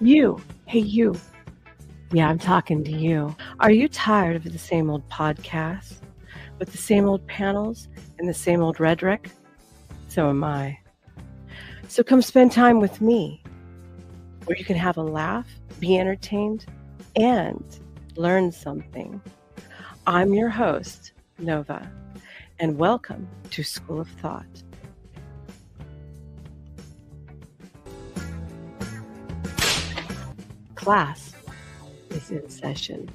You. Hey, you. Yeah, I'm talking to you. Are you tired of the same old podcasts with the same old panels and the same old rhetoric? So am I. So come spend time with me, where you can have a laugh, be entertained, and learn something. I'm your host, Nova, and welcome to School of Thot. Class is in session.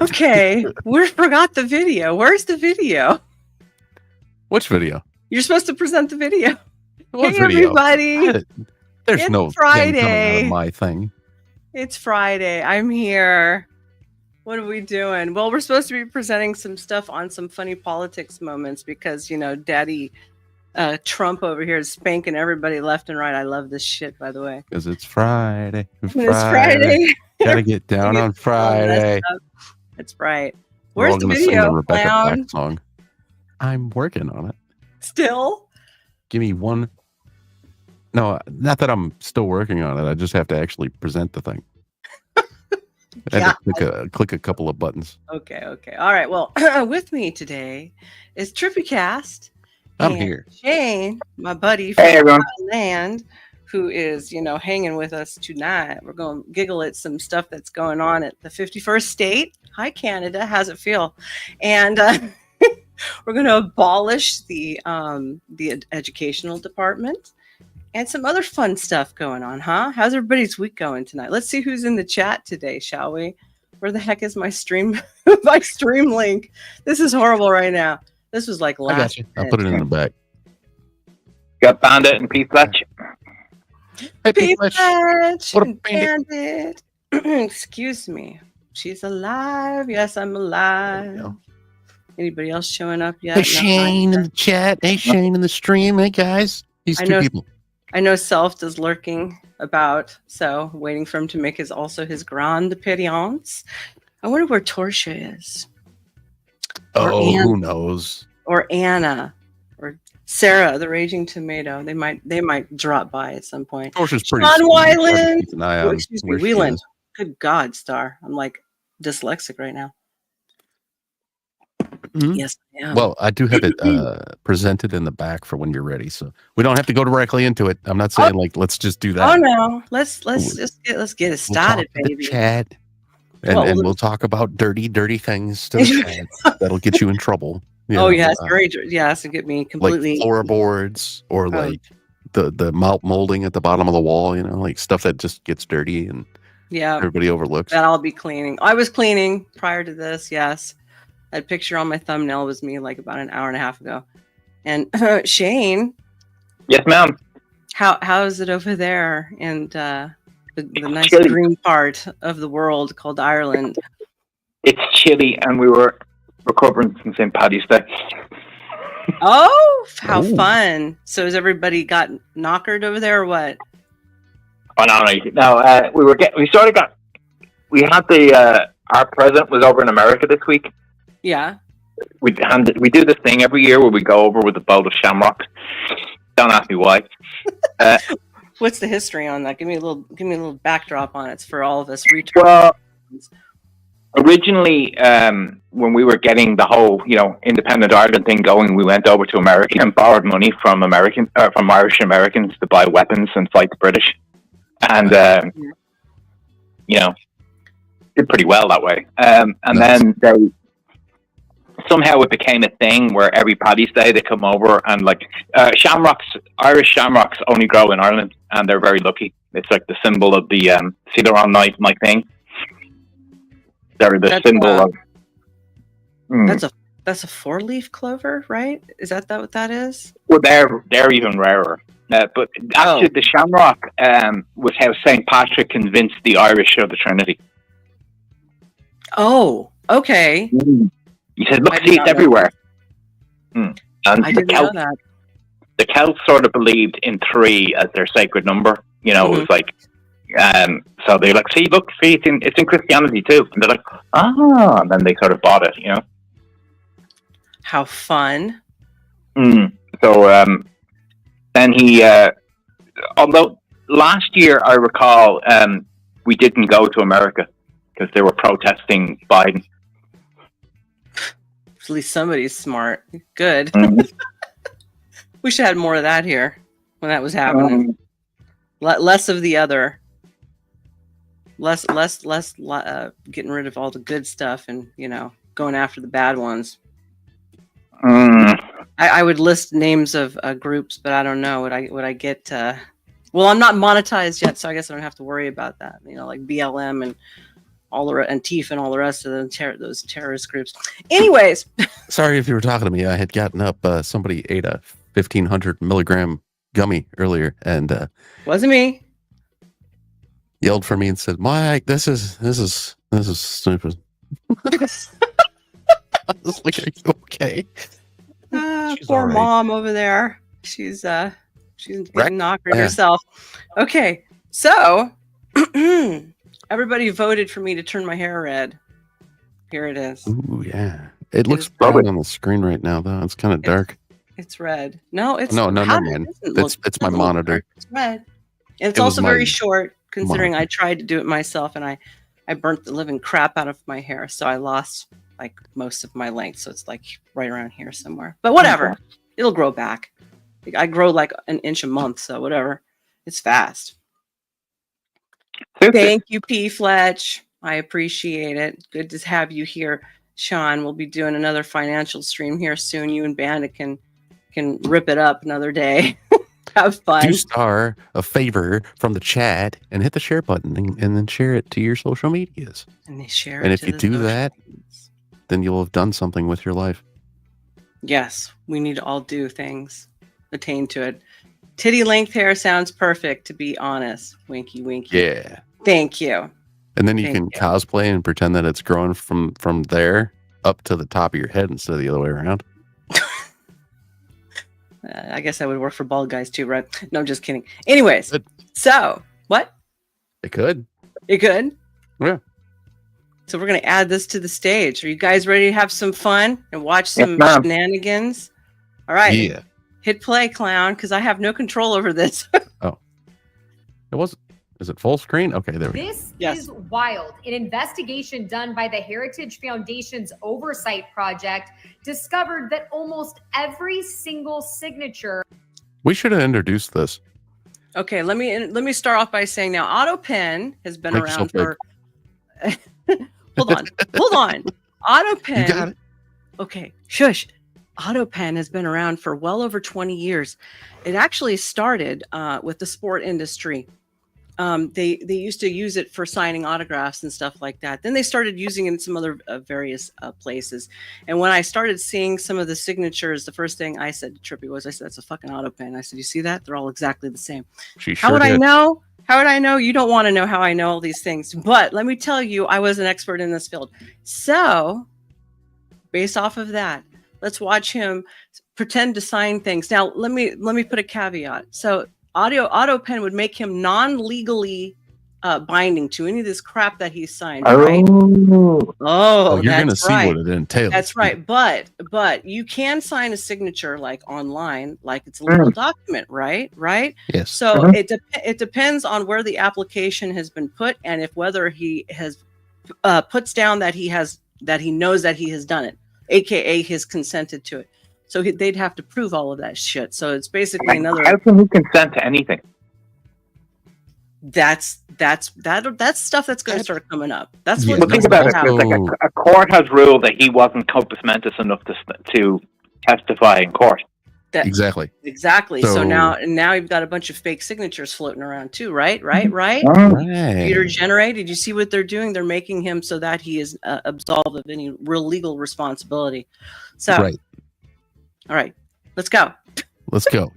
Okay, we forgot the video. Where's the video? Which video? You're supposed to present the video. What Hey, video? everybody. There's It's no Friday. thing coming out of my thing. It's Friday. I'm here. What are we doing? Well, we're supposed to be presenting some stuff on some funny politics moments because, you know, Daddy Trump over here is spanking everybody left and right. I love this shit, by the way. Because it's Friday. It's Friday. Gotta get down on Friday. That's right. We're Where's all the gonna sing video, the Rebecca clown? Black song. I'm working on it. Still? Give me one. No, not that I'm still working on it. I just have to actually present the thing. I have to click a couple of buttons. Okay. All right. Well, with me today is TrippyCast. I'm here. Shane, my buddy from Thailand, who is, you know, hanging with us tonight. We're going to giggle at some stuff that's going on at the 51st state. Hi, Canada. How's it feel? And we're going to abolish the educational department and some other fun stuff going on, huh? How's everybody's week going tonight? Let's see who's in the chat today, shall we? Where the heck is my stream link? This is horrible right now. This was like last. I got you. I'll put it in the back. Got Bandit and Pete Fletch. Hey, Pete Fletch What a and Bandit. Excuse me. She's alive. Yes, I'm alive. Anybody else showing up yet? Hey, Shane in the chat. Hey, Shane in the stream. Hey, guys. These two people. I know Self is lurking about, so waiting for him to make his grande appearance. I wonder where Torsia is. Oh, who knows? Or Anna, or Sarah, the Raging Tomato. They might drop by at some point. Torsia's pretty. Sean Weiland. Keep an eye on Excuse me, Wheeland. Good God, Star. I'm like dyslexic right now. Mm-hmm. Yes, I am. Well, I do have it presented in the back for when you're ready, so we don't have to go directly into it. I'm not saying let's just do that. Oh no, let's get it started, baby. Chat, and we'll talk about dirty things to the chat that'll get you in trouble. Yes, and get me completely like floorboards or like the mouth molding at the bottom of the wall. You know, like stuff that just gets dirty and everybody overlooks. That I'll be cleaning. I was cleaning prior to this. Yes. That picture on my thumbnail was me like about an hour and a half ago. And Shane. Yes, ma'am. How is it over there in the nice chilly. green part of the world called Ireland? It's chilly and we were recovering from St. Paddy's Day. Oh, how fun. So has everybody got knockered over there or what? Oh, no. We had our president was over in America this week. Yeah. We do this thing every year where we go over with a bowl of shamrock. Don't ask me why. What's the history on that? Give me a little backdrop on it. It's for all of us. Well, originally, when we were getting the whole, independent Ireland thing going, we went over to America and borrowed money from Irish Americans to buy weapons and fight the British, and did pretty well that way. Then somehow it became a thing where every Paddy's Day they come over and Irish shamrocks only grow in Ireland and they're very lucky. It's like the symbol of the see they're on my thing. They're the symbol of. That's a 4-leaf clover, right? Is that what that is? Well, they're even rarer. But actually, the shamrock was how St. Patrick convinced the Irish of the Trinity. Oh, okay. He said, "Look, see, it's everywhere." And I didn't know that. The Celts sort of believed in 3 as their sacred number. It was like, so they're like, "See, look, see, it's in Christianity too." And they're like, "Ah," and then they sort of bought it. How fun! So then he although last year I recall we didn't go to America because they were protesting Biden. At least somebody's smart. Good. Mm-hmm. We should have more of that here when that was happening. Less of the other. Less getting rid of all the good stuff and, going after the bad ones. I would list names of groups, but I don't know. Would I get... well, I'm not monetized yet, so I guess I don't have to worry about that. Like BLM and all the Antifa and all the rest of those terrorist groups. Anyways, sorry if you were talking to me. I had gotten up. Somebody ate a 1,500 milligram gummy earlier, and wasn't me. Yelled for me and said, "Mike, this is stupid." I was like, "Are you okay?" Poor right. Mom over there. She's getting knockered herself. Okay, so everybody voted for me to turn my hair red. Here it is. Ooh, yeah. It looks brown on the screen right now, though. It's kind of dark. It's red. No, it's no, never mind. It's my monitor. It's red. And it's also very short, considering I tried to do it myself and I burnt the living crap out of my hair, so I lost like most of my length. So it's like right around here somewhere. But whatever. It'll grow back. I grow like an inch a month, so whatever. It's fast. Thank you, P. Fletch. I appreciate it. Good to have you here, Sean. We'll be doing another financial stream here soon. You and Bandit can rip it up another day. Have fun. Do Star a favor from the chat and hit the share button and then share it to your social medias. And they share and it. And if you do that, then you'll have done something with your life. Yes, we need to all do things, attain to it. Titty length hair sounds perfect, to be honest. Winky, winky. Yeah. Thank you. And then you can cosplay and pretend that it's growing from there up to the top of your head instead of the other way around. I guess that would work for bald guys too, right? No, I'm just kidding. Anyways, so what? It could. It could? Yeah. So we're going to add this to the stage. Are you guys ready to have some fun and watch some shenanigans? All right. Yeah. Hit play, clown, because I have no control over this. Oh. It wasn't. Is it full screen? Okay, there we go. This is wild. An investigation done by the Heritage Foundation's Oversight Project discovered that almost every single signature. We should have introduced this. Okay, let me start off by saying now Autopen has been around for. Hold on. Autopen. You got it. Okay, shush. Autopen has been around for well over 20 years. It actually started with the sport industry. They used to use it for signing autographs and stuff like that. Then they started using it in some other various places. And when I started seeing some of the signatures, the first thing I said to Trippy was, I said, "That's a fucking Autopen." I said, "You see that? They're all exactly the same." How would I know? How would I know? You don't want to know how I know all these things. But let me tell you, I was an expert in this field. So based off of that, let's watch him pretend to sign things. Now, let me put a caveat. So Autopen would make him non-legally binding to any of this crap that he signed, right? Oh, you're going to see what it entails. That's right. But you can sign a signature like online, like it's a legal document, right? Yes. So it depends on where the application has been put and if whether he has puts down that he knows that he has done it, aka has consented to it. So they'd have to prove all of that shit. So it's basically another. How can he consent to anything? That's stuff that's going to start coming up. That's what. But think about it. Like a court has ruled that he wasn't compos mentis enough to testify in court. Exactly. So now you've got a bunch of fake signatures floating around too, right? Computer generated. Did you see what they're doing? They're making him so that he is absolved of any real legal responsibility. So. Right. All right, let's go.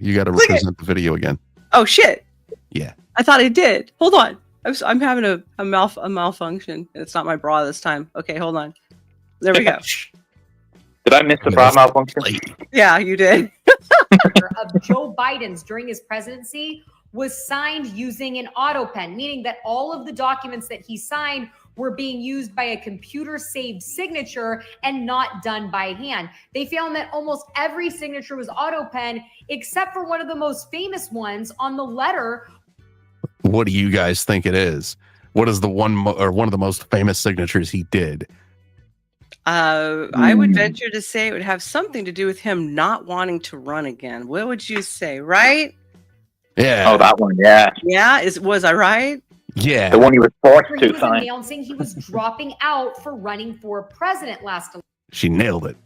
You got to represent the video again. Oh shit! Yeah, I thought I did. Hold on, I'm having a malfunction. It's not my bra this time. Okay, hold on. There we go. Did I miss the bra malfunction? Yeah, you did. Of Joe Biden's during his presidency was signed using an Autopen, meaning that all of the documents that he signed were being used by a computer-saved signature and not done by hand. They found that almost every signature was Autopen, except for one of the most famous ones on the letter. What do you guys think it is? What is the one of the most famous signatures he did? I would venture to say it would have something to do with him not wanting to run again. What would you say, right? Yeah. Oh, that one, yeah. Yeah, was I right? Yeah. The one he was forced He to was sign. announcing he was dropping out for running for president last She nailed it.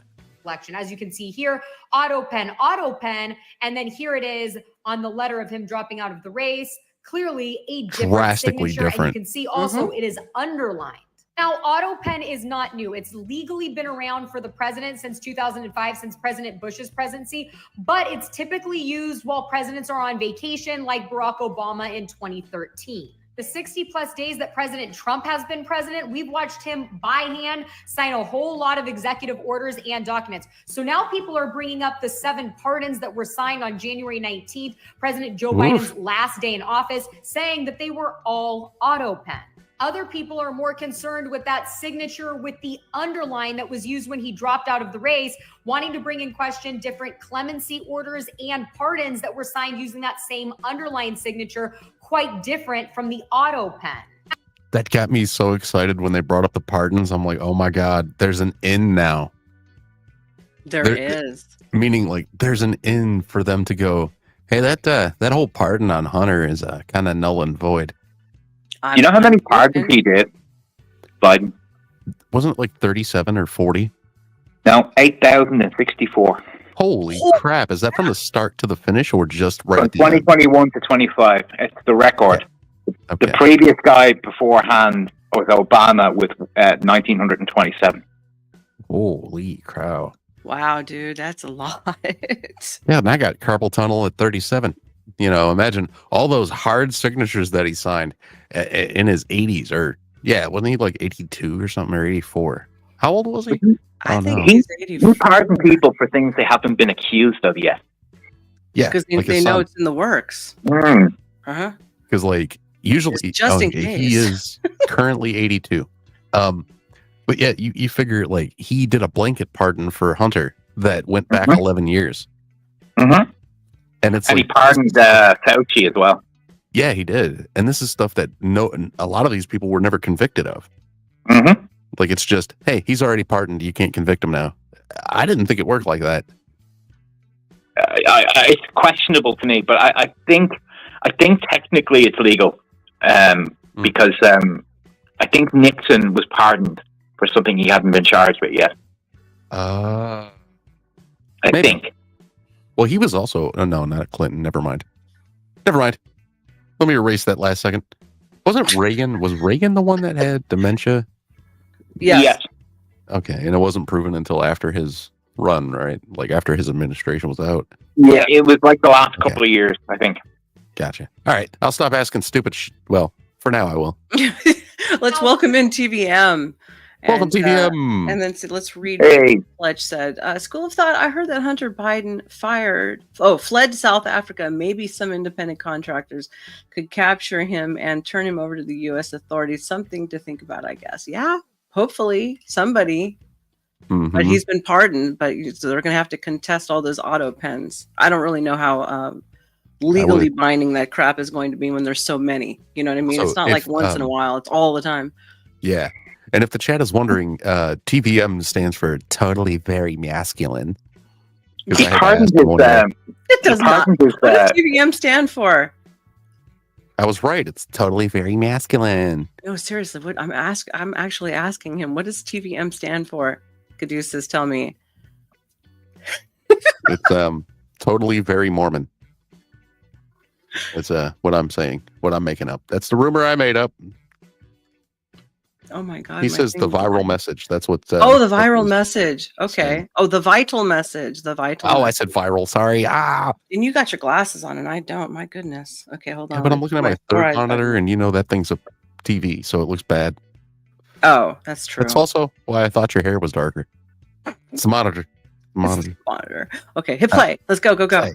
election. As you can see here, Autopen, and then here it is on the letter of him dropping out of the race. Clearly a different Drastically signature, different. and you can see also it is underlined. Now, Autopen is not new. It's legally been around for the president since 2005, since President Bush's presidency, but it's typically used while presidents are on vacation, like Barack Obama in 2013. The 60 plus days that President Trump has been president, we've watched him by hand sign a whole lot of executive orders and documents. So now people are bringing up the 7 pardons that were signed on January 19th, President Joe Biden's last day in office, saying that they were all Autopen. Other people are more concerned with that signature with the underline that was used when he dropped out of the race, wanting to bring in question different clemency orders and pardons that were signed using that same underline signature, quite different from the Autopen. That got me so excited when they brought up the pardons. I'm like, oh my God, there's an in now. There is. Meaning like there's an in for them to go, hey, that whole pardon on Hunter is kind of null and void. You know how many pardons he did? Biden? Wasn't it like 37 or 40? No, 8,064. Holy crap. Is that from the start to the finish or just right From at the end? 2021 to 25. It's the record. Okay. The previous guy beforehand was Obama with 1,927. Holy cow. Wow, dude, that's a lot. Yeah, and I got carpal tunnel at 37. You know, imagine all those hard signatures that he signed in his 80s, or wasn't he like 82 or something, or 84? How old was he? I think no. he's He 84. pardoned people for things they haven't been accused of yet. Yeah, Because like they his know son. it's in the works. Because like usually Just in case. he is currently 82. But yeah, you figure like he did a blanket pardon for Hunter that went back 11 years. Mm-hmm. And it's And like, he pardoned Fauci as well. yeah, he did. And this is stuff that a lot of these people were never convicted of. Mm-hmm. Like, it's just, hey, he's already pardoned. You can't convict him now. I didn't think it worked like that. It's questionable to me, but I think technically it's legal, because I think Nixon was pardoned for something he hadn't been charged with yet. I maybe. think. Well, he was also, oh, no, not Clinton. Never mind. Let me erase that last second. Was Reagan the one that had dementia? Yes. Okay, and it wasn't proven until after his run, right? Like after his administration was out. Yeah, it was like the last couple of years, I think. Gotcha. All right, I'll stop asking stupid well, for now I will. Let's welcome in TVM. Welcome, TVM. And then let's read Hey. what Pledge said. School of Thought, I heard that Hunter Biden fled to South Africa. Maybe some independent contractors could capture him and turn him over to the U.S. authorities. Something to think about, I guess. Yeah, hopefully somebody. But he's been pardoned, so they're going to have to contest all those auto pens. I don't really know how legally binding that crap is going to be when there's so many. You know what I mean? So it's not like once in a while. It's all the time. Yeah. And if the chat is wondering, TVM stands for totally very masculine. He pardoned his, It does not. What does TVM stand for? I was right. It's totally very masculine. No, seriously. What I'm actually asking him. What does TVM stand for? Caduceus, tell me. It's totally very Mormon. It's what I'm saying. What I'm making up. That's the rumor I made up. Oh my God. He says the viral message. That's what. The viral message. Okay. Saying. Oh, the vital message. The vital. Oh, message. I said viral. Sorry. And you got your glasses on, and I don't. My goodness. Okay, hold on. Yeah, but I'm looking at my third monitor, and you know that thing's a TV, so it looks bad. Oh, that's true. That's also why I thought your hair was darker. It's a monitor. Monitor. Okay, hit play. Let's go. Play.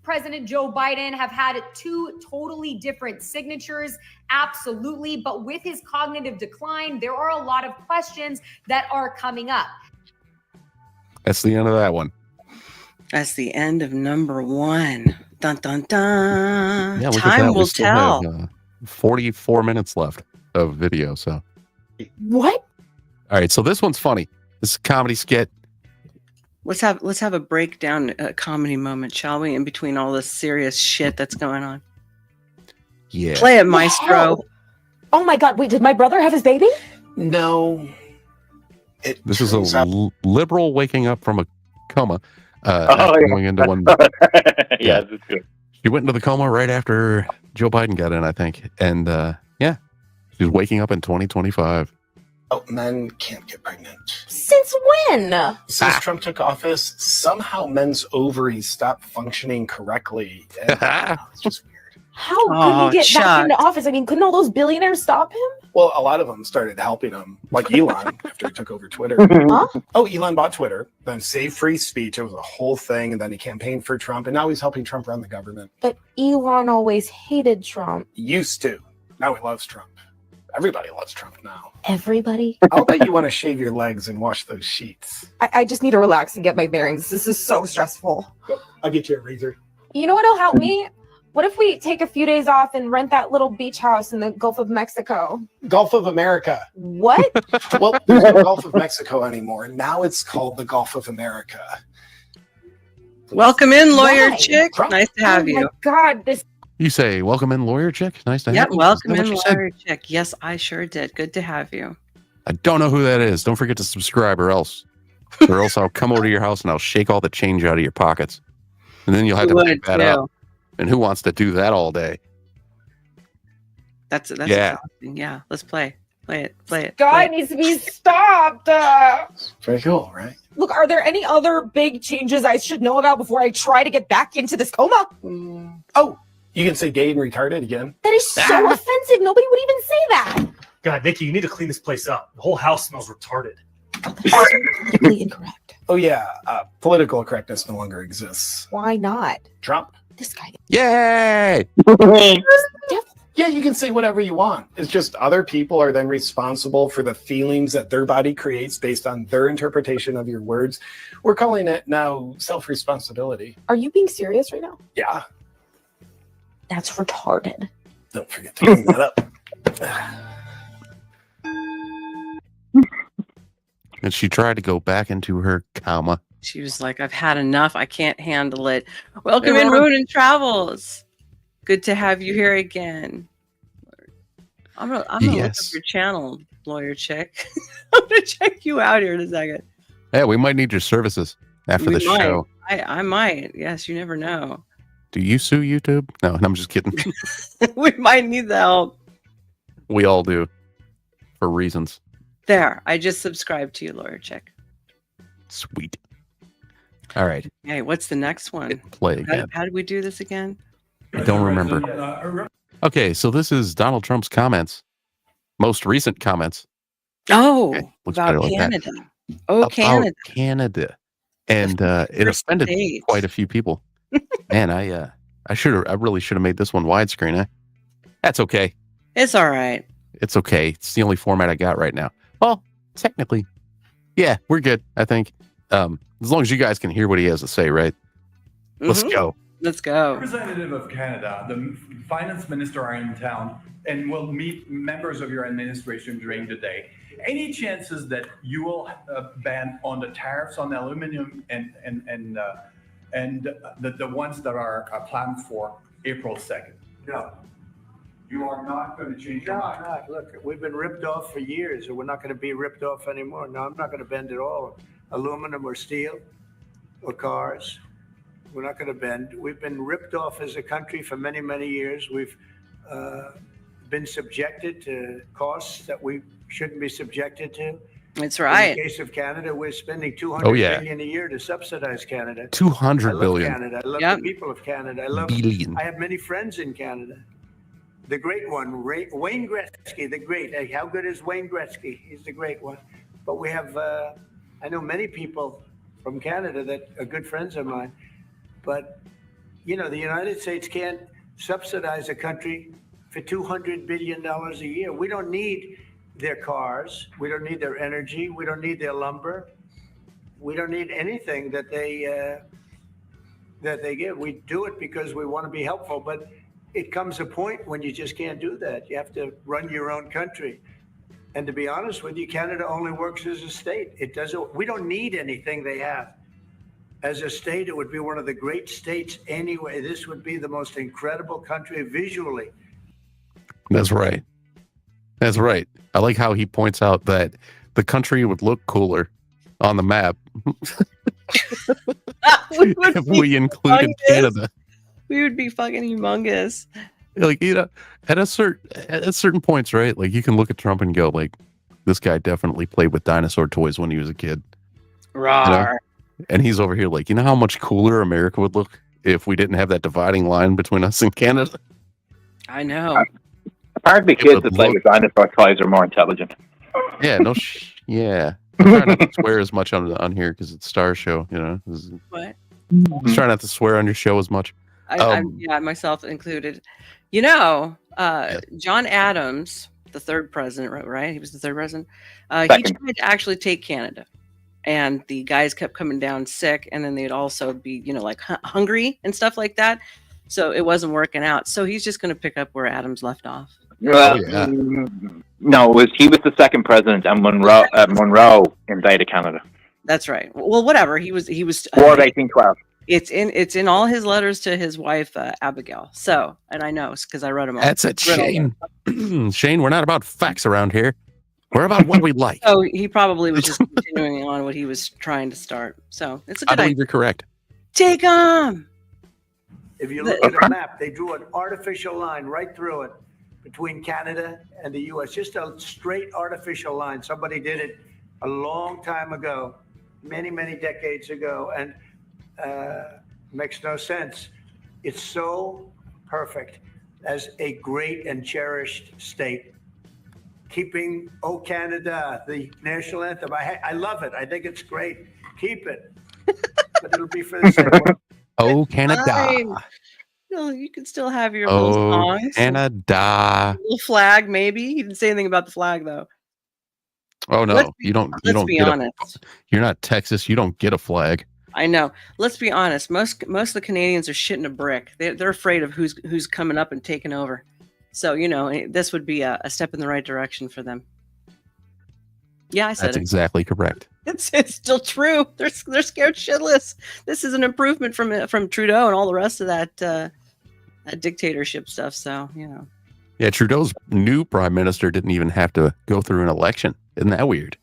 President Joe Biden have had two totally different signatures, absolutely. But with his cognitive decline, there are a lot of questions that are coming up. That's the end of that one. That's the end of number one. Dun dun dun. Yeah, look at Time that. will We still tell. have 44 minutes left of video. So, What? all right. So this one's funny. This is a comedy skit. Let's have a breakdown, a comedy moment, shall we? In between all this serious shit that's going on. Yeah. Play it, maestro. Wow. Oh my God! Wait, did my brother have his baby? No. This is a liberal waking up from a coma. Oh, going into one. Yeah, that's good. She went into the coma right after Joe Biden got in, I think. And yeah, she's waking up in 2025. Oh, men can't get pregnant. Since when? Since Trump took office, somehow men's ovaries stopped functioning correctly. And, it's just weird. How could he get back Chuck. into office? I mean, couldn't all those billionaires stop him? Well, a lot of them started helping him, like Elon after he took over Twitter. Huh? Oh, Elon bought Twitter, then saved free speech. It was a whole thing. And then he campaigned for Trump. And now he's helping Trump run the government. But Elon always hated Trump. He used to. Now he loves Trump. Everybody loves Trump now. Everybody? I'll bet you want to shave your legs and wash those sheets. I just need to relax and get my bearings. This is so stressful. I'll get you a razor. You know what'll help me? What if we take a few days off and rent that little beach house in the Gulf of Mexico? Gulf of America. What? Well, there's no Gulf of Mexico anymore. Now it's called the Gulf of America. Welcome in, lawyer Why? chick. Trump. Nice to have Oh you. my God, this. You say, welcome in, lawyer chick. Nice to Yeah, have you. welcome Is that in, what you said? lawyer chick. Yes, I sure did. Good to have you. I don't know who that is. Don't forget to subscribe or else I'll come over to your house and I'll shake all the change out of your pockets. And then you'll have to Would pick that too. up. And who wants to do that all day? That's Yeah. exhausting. Yeah, let's play. Play it. Play it. Guy play it. needs to be stopped. Very cool, right? Look, are there any other big changes I should know about before I try to get back into this coma? Oh, you can say gay and retarded again. That is so offensive. Nobody would even say that. God, Nikki, you need to clean this place up. The whole house smells retarded. Politically incorrect. Oh, yeah. Political correctness no longer exists. Why not? Trump? This guy. Yay! Yeah, you can say whatever you want. It's just other people are then responsible for the feelings that their body creates based on their interpretation of your words. We're calling it now self-responsibility. Are you being serious right now? Yeah, That's retarded. don't forget to clean that up. And she tried to go back into her coma. She was like, I've had enough. I can't handle it. Welcome Hey, in, Ron. Moon and Travels. Good to have you here again. I'm gonna look up Yes. your channel, lawyer chick. I'm gonna check you out here in a second. Yeah, we might need your services after We the might. show. I might. Yes, you never know. Do you sue YouTube? No, I'm just kidding. We might need the help. We all do. For reasons. There, I just subscribed to you, lawyer chick. Sweet. All right. Hey, what's the next one? Play again. How did we do this again? I don't remember. Okay, so this is Donald Trump's comments. Most recent comments. Oh, Okay, looks about better like that. Canada. Oh, About Canada. Canada. And it first offended state. quite a few people. Man, I really should have made this one widescreen. That's okay. It's all right. It's okay. It's the only format I got right now. Well, technically, yeah, we're good, I think. As long as you guys can hear what he has to say, right? Let's Mhm. go. Let's go. Representative of Canada, the finance minister are in town and will meet members of your administration during the day. Any chances that you will ban on the tariffs on aluminum and the ones that are planned for April 2nd? No. You are not going to change your No, mind. I'm not. Look, we've been ripped off for years, and we're not going to be ripped off anymore. No, I'm not going to bend at all. Aluminum or steel or cars. We're not going to bend. We've been ripped off as a country for many, many years. We've been subjected to costs that we shouldn't be subjected to. That's In right. the case of Canada, we're spending $200 yeah. billion a year to subsidize Canada. 200 I love billion. Canada. I love Yep. the people of Canada. Billion. I have many friends in Canada. The great one, Wayne Gretzky, the great. Hey, how good is Wayne Gretzky? He's the great one. But we have, I know many people from Canada that are good friends of mine. But the United States can't subsidize a country for $200 billion a year. We don't need their cars. We don't need their energy. We don't need their lumber. We don't need anything that they give. We do it because we want to be helpful, but it comes a point when you just can't do that. You have to run your own country. And to be honest with you, Canada only works as a state. We don't need anything they have. As a state, it would be one of the great states anyway. This would be the most incredible country visually. That's right. That's right. I like how he points out that the country would look cooler on the map if we included Canada. We would be fucking humongous. Like, at certain points, right? Like, you can look at Trump and go, like, this guy definitely played with dinosaur toys when he was a kid. Rawr. And he's over here like, how much cooler America would look if we didn't have that dividing line between us and Canada? I know. Apparently, kids that play with dinosaur toys are more intelligent. Yeah, yeah. I'm trying not to swear as much on here because it's Star Show, What? I'm trying not to swear on your show as much. Yeah, myself included. John Adams, the third president, right? He was the third president. He tried to actually take Canada. And the guys kept coming down sick, and then they'd also be, like hungry and stuff like that. So it wasn't working out. So he's just going to pick up where Adams left off. No, he was the second president, and Monroe invaded Canada. That's right. Well, whatever. He was. War of 1812. It's in all his letters to his wife Abigail. So, and I know because I wrote them all. That's it, Shane. Shane, we're not about facts around here. We're about what we like. Oh, he probably was just continuing on what he was trying to start. So it's a good idea. I believe you're correct. Take them. If you look at a map, they drew an artificial line right through it between Canada and the U.S. Just a straight artificial line. Somebody did it a long time ago, many, many decades ago, and makes no sense. It's so perfect as a great and cherished state. Keeping "O Canada," the national anthem. I love it. I think it's great. Keep it. But it'll be for the same one. Oh, Canada. No, you can still have your little songs. Canada. Little flag, maybe. He didn't say anything about the flag, though. Oh, no. You don't be honest. You're not Texas. You don't get a flag. I know. Let's be honest. Most of the Canadians are shitting a brick. They're afraid of who's coming up and taking over. So, this would be a step in the right direction for them. Yeah, I said That's exactly correct. It's still true. They're scared shitless. This is an improvement from Trudeau and all the rest of that dictatorship stuff. So, Yeah, Trudeau's new prime minister didn't even have to go through an election. Isn't that weird?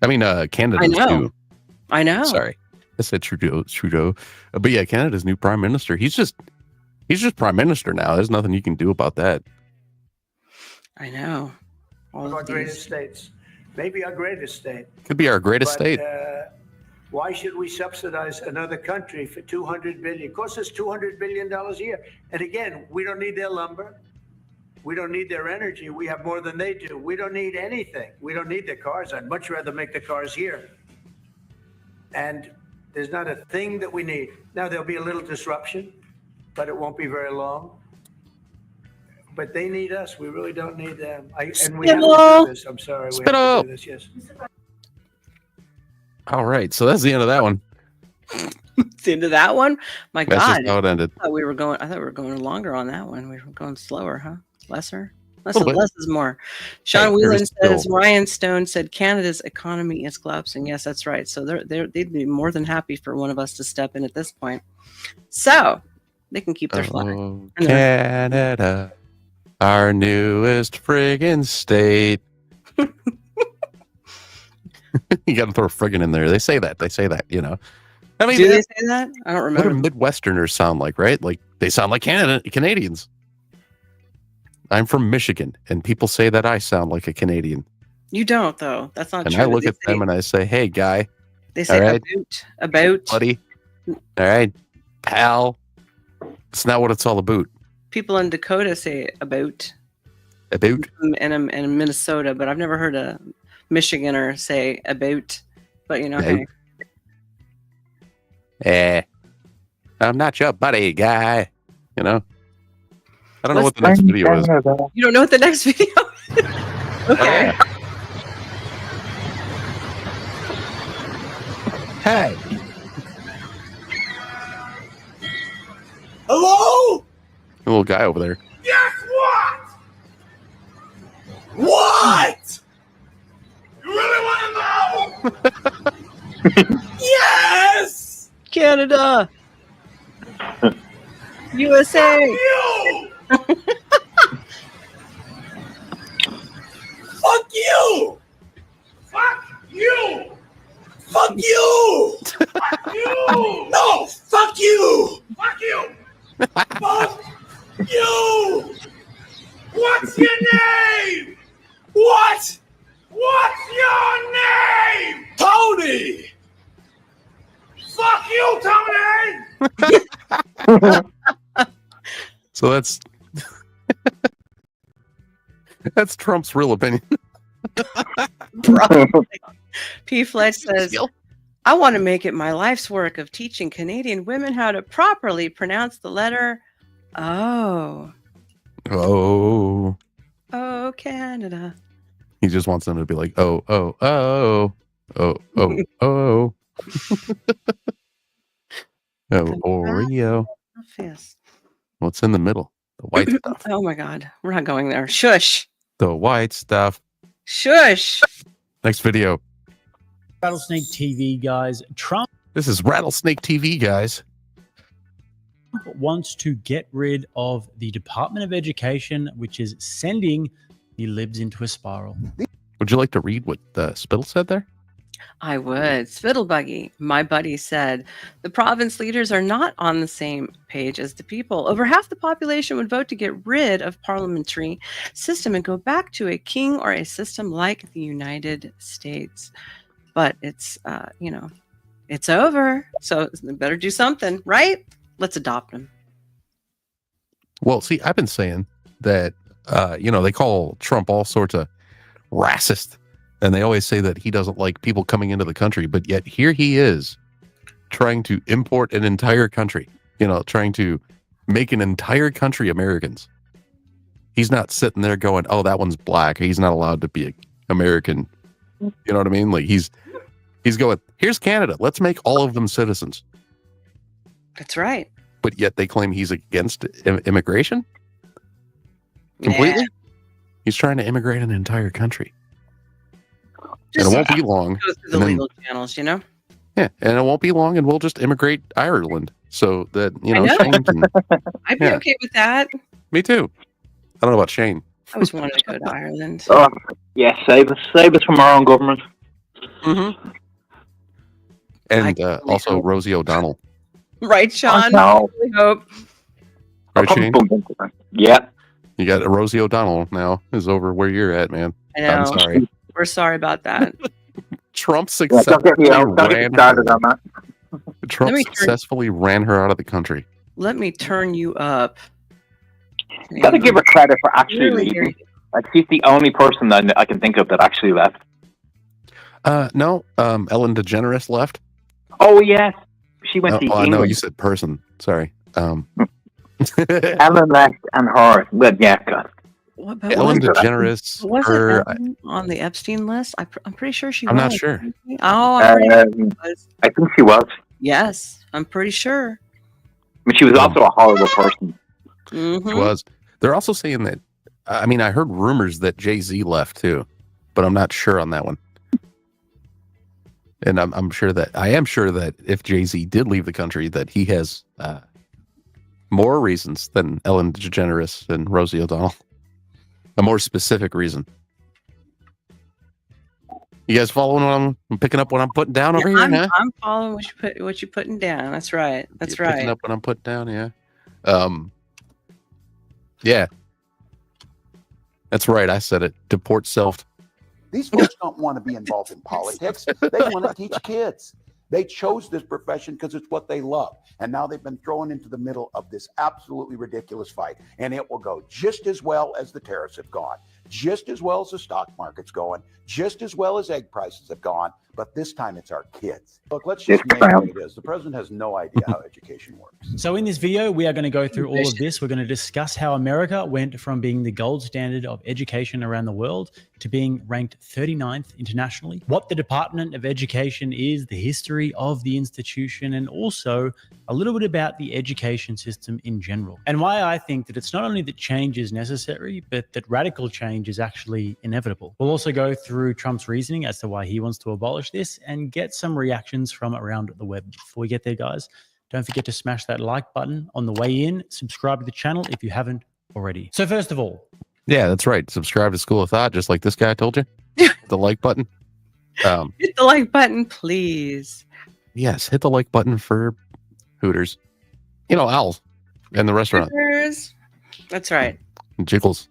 I mean, Canada's new. I know. Sorry, I said Trudeau. But yeah, Canada's new prime minister. He's just prime minister now. There's nothing you can do about that. I know. One of our greatest states. Maybe our greatest state. Could be our greatest state. Why should we subsidize another country for $200 billion? It costs us $200 billion a year. And again, we don't need their lumber. We don't need their energy. We have more than they do. We don't need anything. We don't need their cars. I'd much rather make the cars here. And there's not a thing that we need. Now, there'll be a little disruption, but it won't be very long. But they need us. We really don't need them. And we have to do this. I'm sorry. We have to do this, yes. All right. So that's the end of that one. It's the end of that one? My That's God. just how it ended. I thought we were going longer on that one. We were going slower, huh? Lesser? Less is more. Sean Whelan says, Ryan Stone said, Canada's economy is collapsing. Yes, that's right. So they'd be more than happy for one of us to step in at this point. So they can keep their flag. Canada. Our newest friggin' state. You got to throw friggin' in there. They say that. I mean, do they say that? I don't remember. What do Midwesterners sound like, right? Like they sound like Canadians. I'm from Michigan, and people say that I sound like a Canadian. You don't, though. That's not true. And I look at them and I say, "Hey, guy." They say about, buddy. All right, pal. It's not what it's all about. People in Dakota say about, and in Minnesota, but I've never heard a Michiganer say about. But hey. I'm not your buddy, guy. You know? I don't know what the next video is. You don't know what the next video is? Okay. Hey. Hello? A little guy over there. Guess what? What? You really want to know? Yes! Canada. USA. You! Fuck you! Fuck you! Fuck you! Fuck you! No! Fuck you! Fuck you! Fuck you! What's your name? What? What's your name? Tony! Fuck you, Tony! So that's that's Trump's real opinion. P. Fletch says, I want to make it my life's work of teaching Canadian women how to properly pronounce the letter O. Oh. Oh, Canada. He just wants them to be like, oh, oh, oh, oh, oh, oh. Oh, Oreo. Yes. What's in the middle? The white stuff. Oh my God. We're not going there. Shush. The white stuff. Shush. Next video. Rattlesnake TV, guys. Trump This is Rattlesnake TV, guys. wants to get rid of the Department of Education, which is sending the libs into a spiral. Would you like to read what Spittle said there? I would. Spittlebuggy, my buddy, said the province leaders are not on the same page as the people. Over half the population would vote to get rid of parliamentary system and go back to a king or a system like the United States. But it's, it's over. So they better do something, right? Let's adopt them. Well, see, I've been saying that, they call Trump all sorts of racist. And they always say that he doesn't like people coming into the country, but yet here he is trying to import an entire country, trying to make an entire country Americans. He's not sitting there going, oh, that one's black. He's not allowed to be American. You know what I mean? Like he's going, here's Canada. Let's make all of them citizens. That's right. But yet they claim he's against immigration completely. Yeah. He's trying to immigrate an entire country. Just and it won't be long. Go through the legal channels, Yeah, and it won't be long, and we'll just immigrate Ireland so that Shane can. I'd be okay with that. Me too. I don't know about Shane. I always wanted to go to Ireland. Oh, yeah, save us from our own government. Mm-hmm. And also Rosie O'Donnell. Right, Sean? No. I really hope. Right, Shane? Yeah. You got Rosie O'Donnell now is over where you're at, man. I know. I'm sorry. We're sorry about that. Trump successfully ran her out of the country. Let me turn you up. You got to give her credit for actually leaving. Like she's the only person that I can think of that actually left. No. Ellen DeGeneres left. Oh yes, she went to England. No, you said person. Sorry. Ellen left and her. But yeah, God. What about Ellen DeGeneres? Was it Ellen on the Epstein list? I'm pretty sure she was. I'm not sure. Oh, I'm pretty sure she was. I think she was. Yes, I'm pretty sure. But she was also a horrible person. Mm-hmm. She was. They're also saying that. I mean, I heard rumors that Jay-Z left too, but I'm not sure on that one. And I am sure that if Jay-Z did leave the country, that he has more reasons than Ellen DeGeneres and Rosie O'Donnell. A more specific reason. You guys following what I'm picking up what I'm putting down over here? I'm following what you're putting down. That's right. That's right. Picking up what I'm putting down, yeah. Yeah. That's right. I said it. Deport self. These folks don't want to be involved in politics. They want to teach kids. They chose this profession because it's what they love. And now they've been thrown into the middle of this absolutely ridiculous fight. And it will go just as well as the tariffs have gone, just as well as the stock market's going, just as well as egg prices have gone. But this time it's our kids. Look, let's just name what it is. The president has no idea how education works. So in this video, we are going to go through all of this. We're going to discuss how America went from being the gold standard of education around the world to being ranked 39th internationally, what the Department of Education is, the history of the institution, and also a little bit about the education system in general, and why I think that it's not only that change is necessary, but that radical change is actually inevitable. We'll also go through Trump's reasoning as to why he wants to abolish this and get some reactions from around the web. Before we get there, guys, don't forget to smash that like button on the way in. Subscribe to the channel if you haven't already. So first of all, yeah, that's right. Subscribe to School of Thot, just like this guy told you. The like button. Hit the like button, please. Yes, hit the like button for Hooters. You know, Owls and the restaurant. Hooters. That's right. Jiggles.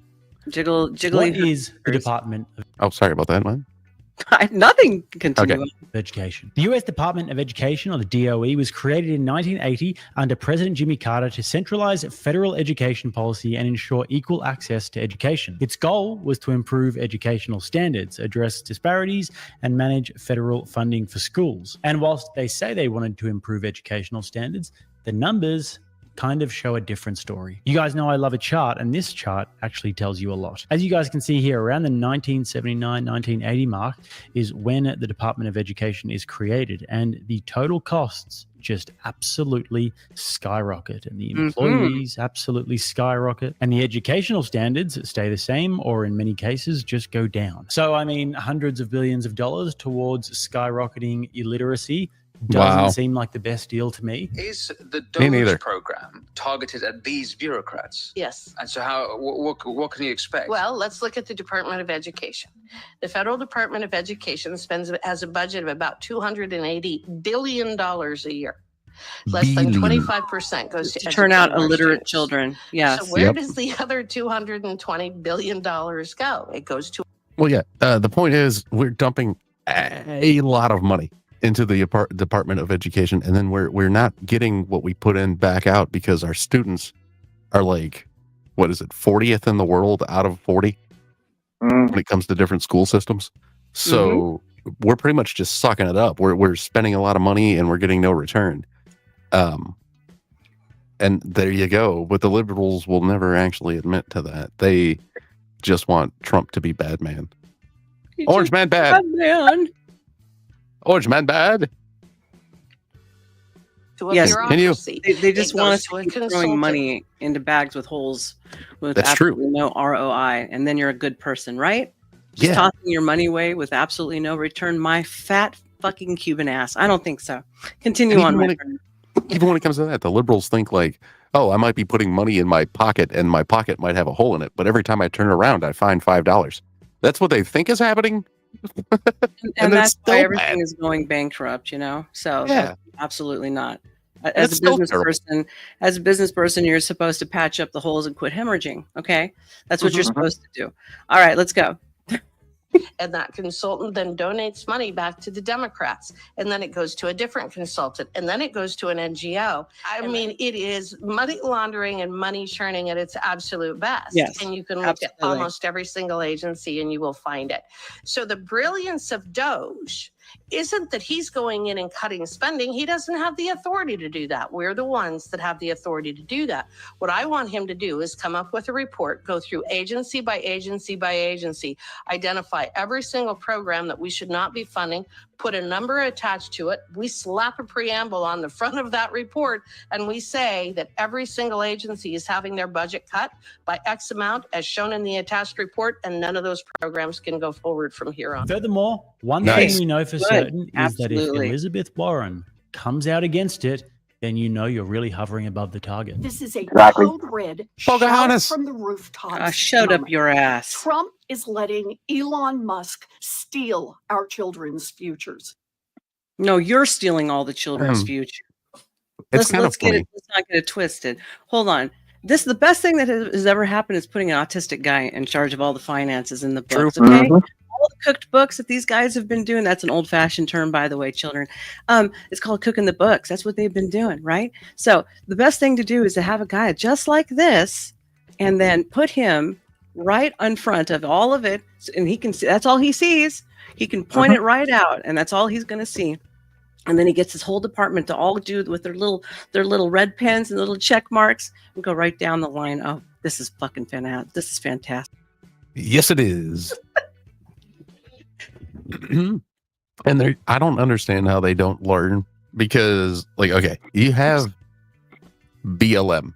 Jiggly. What is the Department of Oh, sorry about that, man. Nothing. Continue. Okay. Education. The U.S. Department of Education, or the DOE, was created in 1980 under President Jimmy Carter to centralize federal education policy and ensure equal access to education. Its goal was to improve educational standards, address disparities, and manage federal funding for schools. And whilst they say they wanted to improve educational standards, the numbers kind of show a different story. You guys know I love a chart, and this chart actually tells you a lot. As you guys can see here, around the 1979-1980 mark is when the Department of Education is created, and the total costs just absolutely skyrocket, and the employees absolutely skyrocket, and the educational standards stay the same, or in many cases just go down. So I mean, hundreds of billions of dollars towards skyrocketing illiteracy doesn't seem like the best deal to me. Is the DOGE program targeted at these bureaucrats? Yes. And so how, what can you expect? Well, let's look at the Department of Education. The federal Department of Education has a budget of about $280 billion a year. Less than 25% goes to turn out illiterate students. Children. Yes. So where does the other $220 billion go? It goes to... Well, yeah. The point is we're dumping a lot of money into the Department of Education, and then we're not getting what we put in back out because our students are like, what is it, 40th in the world out of 40 when it comes to different school systems. So we're pretty much just sucking it up. We're spending a lot of money and we're getting no return. And there you go. But the liberals will never actually admit to that. They just want Trump to be bad man. Orange man bad. Bad man. Orange man bad. Yes, bureaucracy. They just It want goes us to a to keep throwing consultant. money into bags with holes with That's true. absolutely no ROI, and then you're a good person, right? Just Yeah. tossing your money away with absolutely no return. My fat fucking Cuban ass. I don't think so. Continue And on, my even friend. Even when it comes to that, the liberals think like, oh, I might be putting money in my pocket and my pocket might have a hole in it, but every time I turn around, I find $5. That's what they think is happening. And it's that's still why everything bad. is going bankrupt, you know? So Yeah. absolutely not. it's As a still business person, you're supposed to patch up the holes and quit hemorrhaging. Okay. That's what you're Mhm. supposed to do. All right, let's go. And that consultant then donates money back to the Democrats. And then it goes to a different consultant. And then it goes to an NGO. I mean, it is money laundering and money churning at its absolute best. Yes, And you can look absolutely. at almost every single agency and you will find it. So the brilliance of Doge isn't that he's going in and cutting spending. He doesn't have the authority to do that. We're the ones that have the authority to do that. What I want him to do is come up with a report, go through agency by agency by agency, identify every single program that we should not be funding, put a number attached to it. We slap a preamble on the front of that report, and we say that every single agency is having their budget cut by X amount as shown in the attached report, and none of those programs can go forward from here on. Furthermore, one Nice. thing we know for Good. certain is Absolutely. that if Elizabeth Warren comes out against it, then you know you're really hovering above the target. This is a Exactly. code red Pocahontas. shout from the rooftops. Shut up moment. your ass. Trump is letting Elon Musk steal our children's futures. No, you're stealing all the children's Hmm. future. It's kind of Let's get funny. it. Let's not get it twisted. Hold on. The best thing that has ever happened is putting an autistic guy in charge of all the finances in the True. books. Okay, all cooked books that these guys have been doing. That's an old-fashioned term, by the way, children. It's called cooking the books. That's what they've been doing, right? So the best thing to do is to have a guy just like this, and then put him right in front of all of it, and he can see. That's all he sees. He can point it right out, and that's all he's going to see. And then he gets his whole department to all do with their little red pens and little check marks and go right down the line. Oh, this is fucking fantastic. This is fantastic. Yes, it is. And I don't understand how they don't learn, because, like, okay, you have BLM.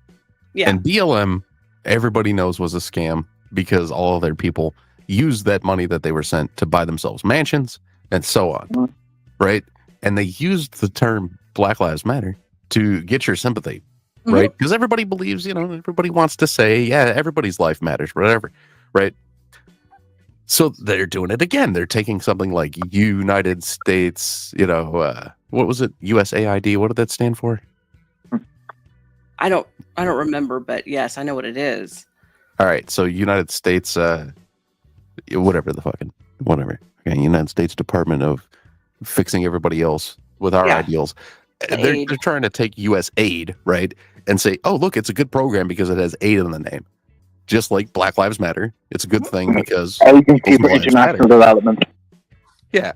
Yeah. And BLM, everybody knows, was a scam because all of their people used that money that they were sent to buy themselves mansions and so on. Right? And they used the term Black Lives Matter to get your sympathy, right? Because everybody believes, everybody wants to say, yeah, everybody's life matters, whatever, right? So they're doing it again. They're taking something like United States, what was it? USAID. What did that stand for? I don't remember, but yes, I know what it is. All right. So United States, whatever. Okay, United States Department of Fixing Everybody Else with our ideals. They're trying to take U.S. aid, right, and say, oh, look, it's a good program because it has aid in the name. Just like Black Lives Matter, it's a good thing because Agency for International Development. Yeah,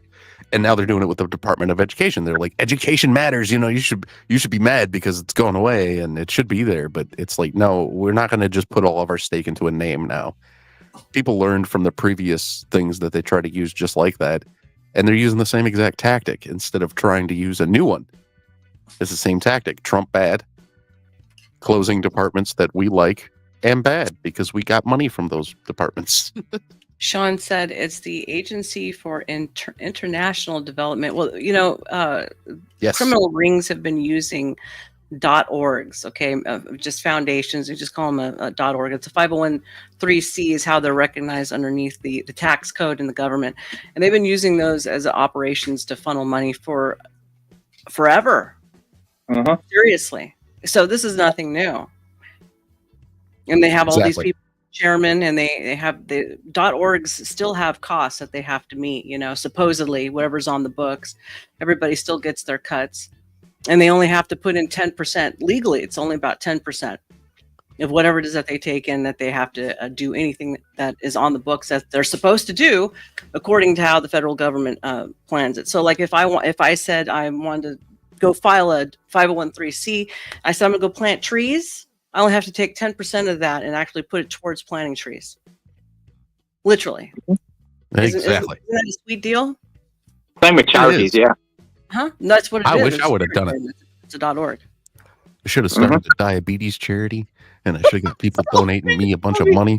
and now they're doing it with the Department of Education. They're like, education matters. You should be mad because it's going away and it should be there. But it's like, no, we're not going to just put all of our stake into a name now. People learned from the previous things that they try to use just like that. And they're using the same exact tactic instead of trying to use a new one. It's the same tactic. Trump bad. Closing departments that we like, and bad because we got money from those departments. Sean said it's the Agency for International Development. Well, yes. Criminal rings have been using .orgs, okay, just foundations. We just call them a .org. It's a 501(c)(3) is how they're recognized underneath the tax code in the government, and they've been using those as operations to funnel money for forever. Seriously, so this is nothing new, and they have all these people chairman, and they have the .orgs still have costs that they have to meet. Supposedly whatever's on the books, everybody still gets their cuts. And they only have to put in 10%. Legally, it's only about 10% of whatever it is that they take in, that they have to do anything that is on the books that they're supposed to do according to how the federal government plans it. So like if I said I wanted to go file a 501(c), I said I'm going to go plant trees, I only have to take 10% of that and actually put it towards planting trees. Literally. Exactly. Isn't that a sweet deal? Same with charities, yeah. Huh? That's what it is. I wish I would have done it. It's a .org. I should have started a diabetes charity, and I should have got people donating me a bunch of money.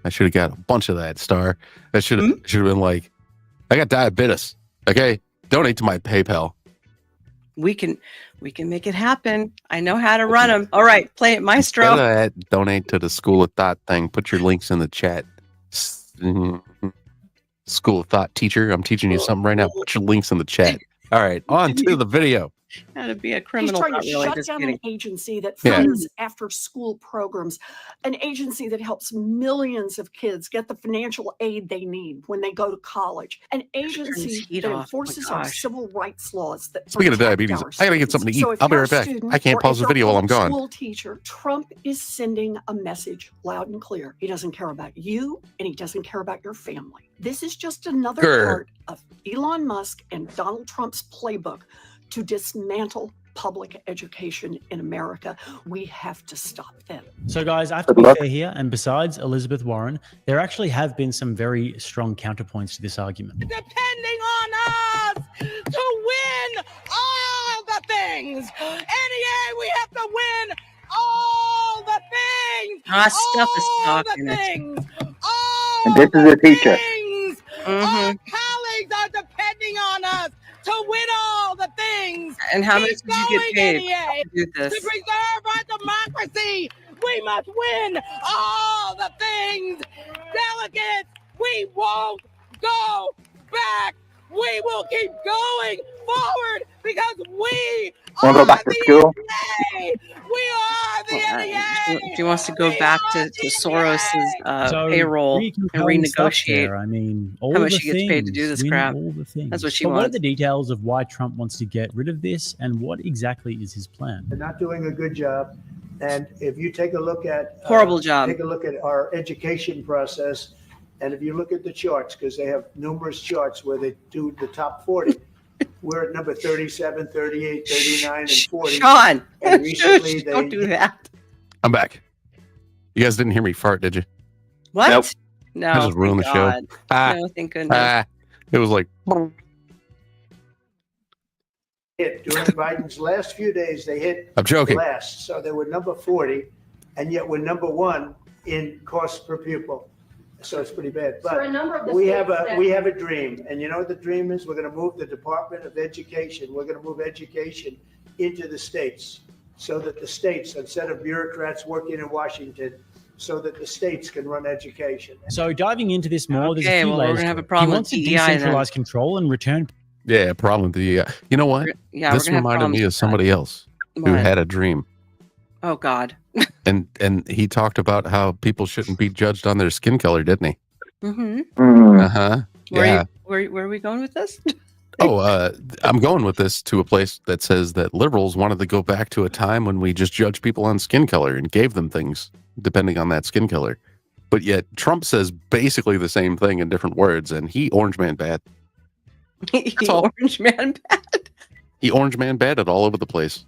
I should have got a bunch of that, Star. I should have been like, I got diabetes. Okay, donate to my PayPal. We can make it happen. I know how to run them. All right, play it, Maestro. Instead of that, donate to the School of Thot thing. Put your links in the chat. School of Thot teacher, I'm teaching you something right now. Put your links in the chat. All right, on to the video. How to be a criminal. He's trying to shut down an agency that funds after-school programs, an agency that helps millions of kids get the financial aid they need when they go to college, an agency that enforces our civil rights laws. That Speaking of diabetes, I gotta get something to eat. I'll be right back. I can't pause the video while I'm gone. School teacher, Trump is sending a message loud and clear. He doesn't care about you, and he doesn't care about your family. This is just another part of Elon Musk and Donald Trump's playbook to dismantle public education in America. We have to stop them. So guys, I have to be fair here, and besides Elizabeth Warren, there actually have been some very strong counterpoints to this argument. Depending on us to win all the things. NEA, we have to win all the things. Stuff is talking. And this is a teacher. Our colleagues are depending on us to win all the things. And how much did you get paid to do this? To preserve our democracy, we must win all the things. Delegates, we won't go back. We will keep going forward because we want to go back to school? We are the She wants to go back to Soros's payroll and compelling stuff renegotiate there. I mean, all how much the she gets paid to do things, this win crap. all the things. That's what she but what are wants. the details of why Trump wants to get rid of this, and what exactly is his plan? They're not doing a good job. And if you take a look at Horrible job. Take a look at our education process, and if you look at the charts, because they have numerous charts where they do the top 40, we're at number 37, 38, 39, and 40. Sean, and recently don't do that. I'm back. You guys didn't hear me fart, did you? What? Nope. No. I just ruined the thank show. God. Ah, No, thank goodness. it was like. Hit during Biden's last few days, they hit I'm joking. last. So they were number 40, and yet we're number 1 in cost per pupil. So it's pretty bad. For But a number of the we states have that- a dream, and you know what the dream is? We're going to move the Department of Education. We're going to move education into the states, so that the states, instead of bureaucrats working in Washington, so that the states can run education. So diving into this more, there's a Okay, few well, we're layers. gonna have a to it. problem He with wants to DEI then. decentralize control and return. Yeah, problem with the. You know what? Yeah, we're This gonna have reminded problems me of with somebody else who What? had a dream, Oh God. and he talked about how people shouldn't be judged on their skin color, didn't he? Mm-hmm. Uh huh. Yeah. Where are we going with this? I'm going with this to a place that says that liberals wanted to go back to a time when we just judged people on skin color and gave them things depending on that skin color. But yet Trump says basically the same thing in different words, and he orange man bad. He orange man bad. He orange man bad it all over the place.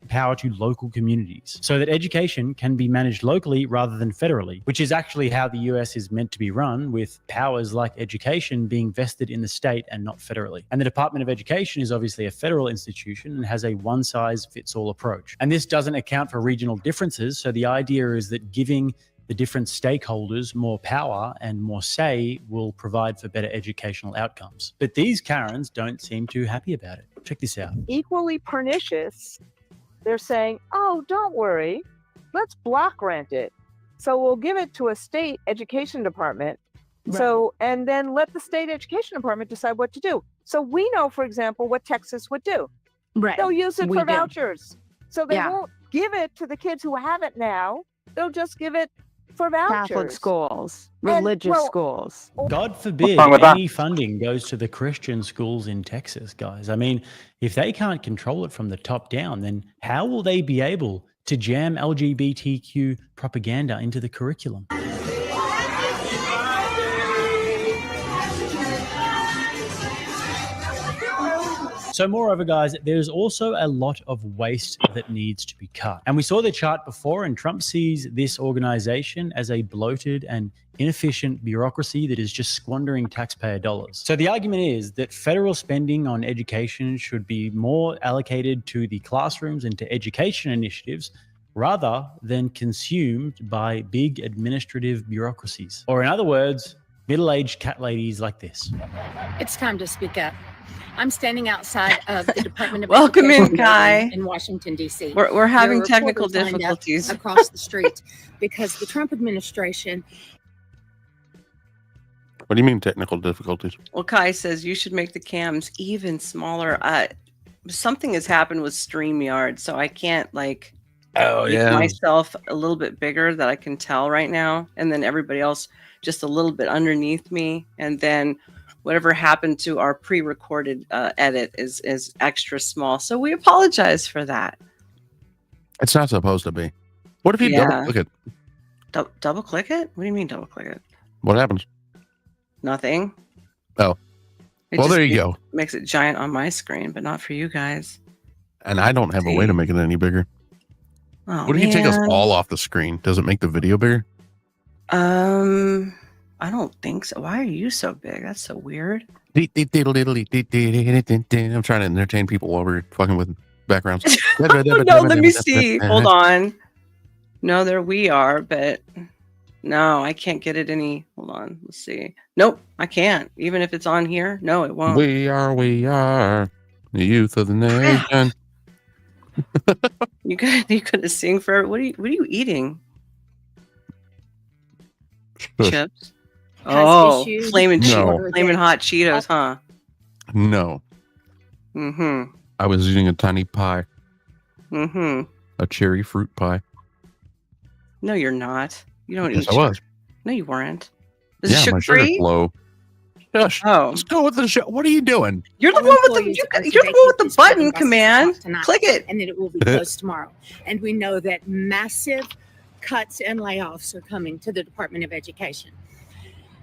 Power to local communities so that education can be managed locally rather than federally, which is actually how the US is meant to be run, with powers like education being vested in the state and not federally. And the Department of Education is obviously a federal institution and has a one-size-fits-all approach. And this doesn't account for regional differences, so the idea is that giving the different stakeholders more power and more say will provide for better educational outcomes. But these Karens don't seem too happy about it. Check this out. Equally pernicious, they're saying, oh, don't worry, let's block grant it. So we'll give it to a state education department. Right. So, and then let the state education department decide what to do. So we know, for example, what Texas would do. Right. They'll use it We for do. vouchers. So they Yeah. won't give it to the kids who have it now. They'll just give it for vouchers. Catholic schools, And, religious well, schools. God forbid wrong with that? any funding goes to the Christian schools in Texas, guys. I mean, if they can't control it from the top down, then how will they be able to jam LGBTQ propaganda into the curriculum? So moreover, guys, there's also a lot of waste that needs to be cut. And we saw the chart before, and Trump sees this organization as a bloated and inefficient bureaucracy that is just squandering taxpayer dollars. So the argument is that federal spending on education should be more allocated to the classrooms and to education initiatives rather than consumed by big administrative bureaucracies. Or in other words, middle-aged cat ladies like this. It's time to speak up. I'm standing outside of the Department of Welcome in, Education Kai. in Washington, D.C. We're having There are technical reporters lined up difficulties. across the street because the Trump administration. What do you mean technical difficulties? Well, Kai says you should make the cams even smaller. Something has happened with StreamYard, so I can't make myself a little bit bigger that I can tell right now, and then everybody else just a little bit underneath me, and then whatever happened to our pre-recorded edit is extra small. So we apologize for that. It's not supposed to be. What if you double click it? Double click it? What do you mean double click it? What happens? Nothing. Oh. It Well, just there you go. Makes it giant on my screen, but not for you guys. And I don't have a way to make it any bigger. Oh, What if you take us man. all off the screen? Does it make the video bigger? I don't think so. Why are you so big? That's so weird. I'm trying to entertain people while we're fucking with backgrounds. No, let me see. Hold on. No, there we are, but no, I can't get it any. Hold on. Let's see. Nope, I can't. Even if it's on here, no, it won't. We are the youth of the nation. You could sing for. What are you eating? Chips. Oh, issued flaming No. flaming hot Cheetos, huh? No. Mm-hmm. I was eating a tiny pie. Mm-hmm. a cherry fruit pie. No, you're not. You don't Yes, eat I sugar. was. No, you weren't. Is it Yeah, my sugar's sugar-free? low. Shush. Oh. Let's go with the show. What are you doing? You're the All one with the employees are to you're the one with vacate the this building button by 6 command. o'clock tonight, Click it. and then it will be closed tomorrow. And we know that massive cuts and layoffs are coming to the Department of Education.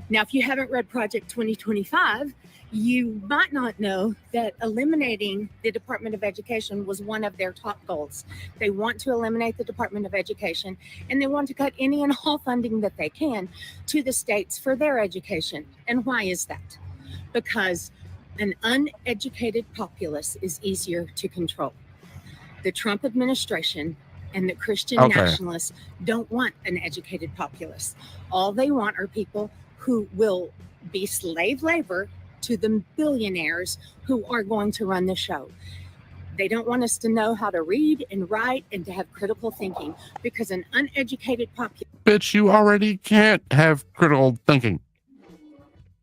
Now, if you haven't read Project 2025, you might not know that eliminating the Department of Education was one of their top goals. They want to eliminate the Department of Education, and they want to cut any and all funding that they can to the states for their education. And why is that? Because an uneducated populace is easier to control. The Trump administration and the Christian nationalists don't want an educated populace. All they want are people who will be slave labor to the billionaires who are going to run the show. They don't want us to know how to read and write and to have critical thinking, because an uneducated populace. Bitch, you already can't have critical thinking.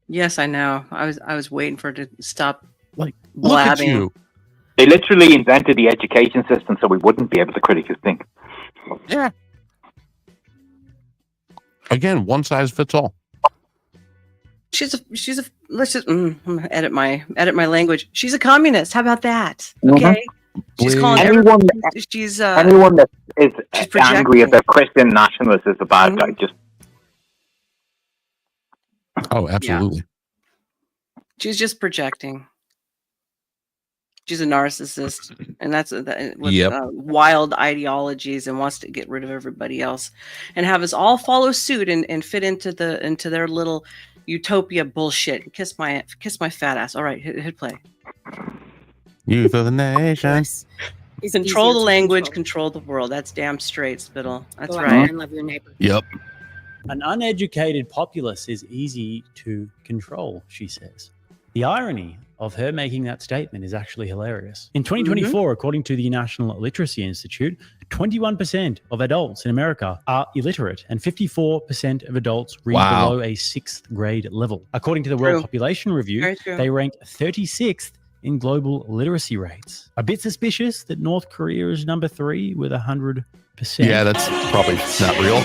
Yes, I know. I was waiting for it to stop Look at blabbing. you. They literally invented the education system so we wouldn't be able to critically think. Yeah. Again, one size fits all. She's a let's just I'm gonna edit my language. She's a communist. How about that? Mhm. Okay. She's calling anyone everyone, that is angry about Christian nationalists is a bad guy. Just absolutely. she's just projecting. She's a narcissist, and that's with wild ideologies, and wants to get rid of everybody else, and have us all follow suit and fit into their little utopia bullshit. Kiss my fat ass. All right, hit play. Youth of the nation. Control the language, control the world. That's damn straight, Spittle. That's Go out right. there and love your neighbor. Yep. An uneducated populace is easy to control, she says. The irony of her making that statement is actually hilarious. In 2024, according to the National Literacy Institute, 21% of adults in America are illiterate, and 54% of adults read below a 6th grade level. According to the World Population Review, they rank 36th in global literacy rates. A bit suspicious that North Korea is number 3 with 100%. Yeah, that's probably not real.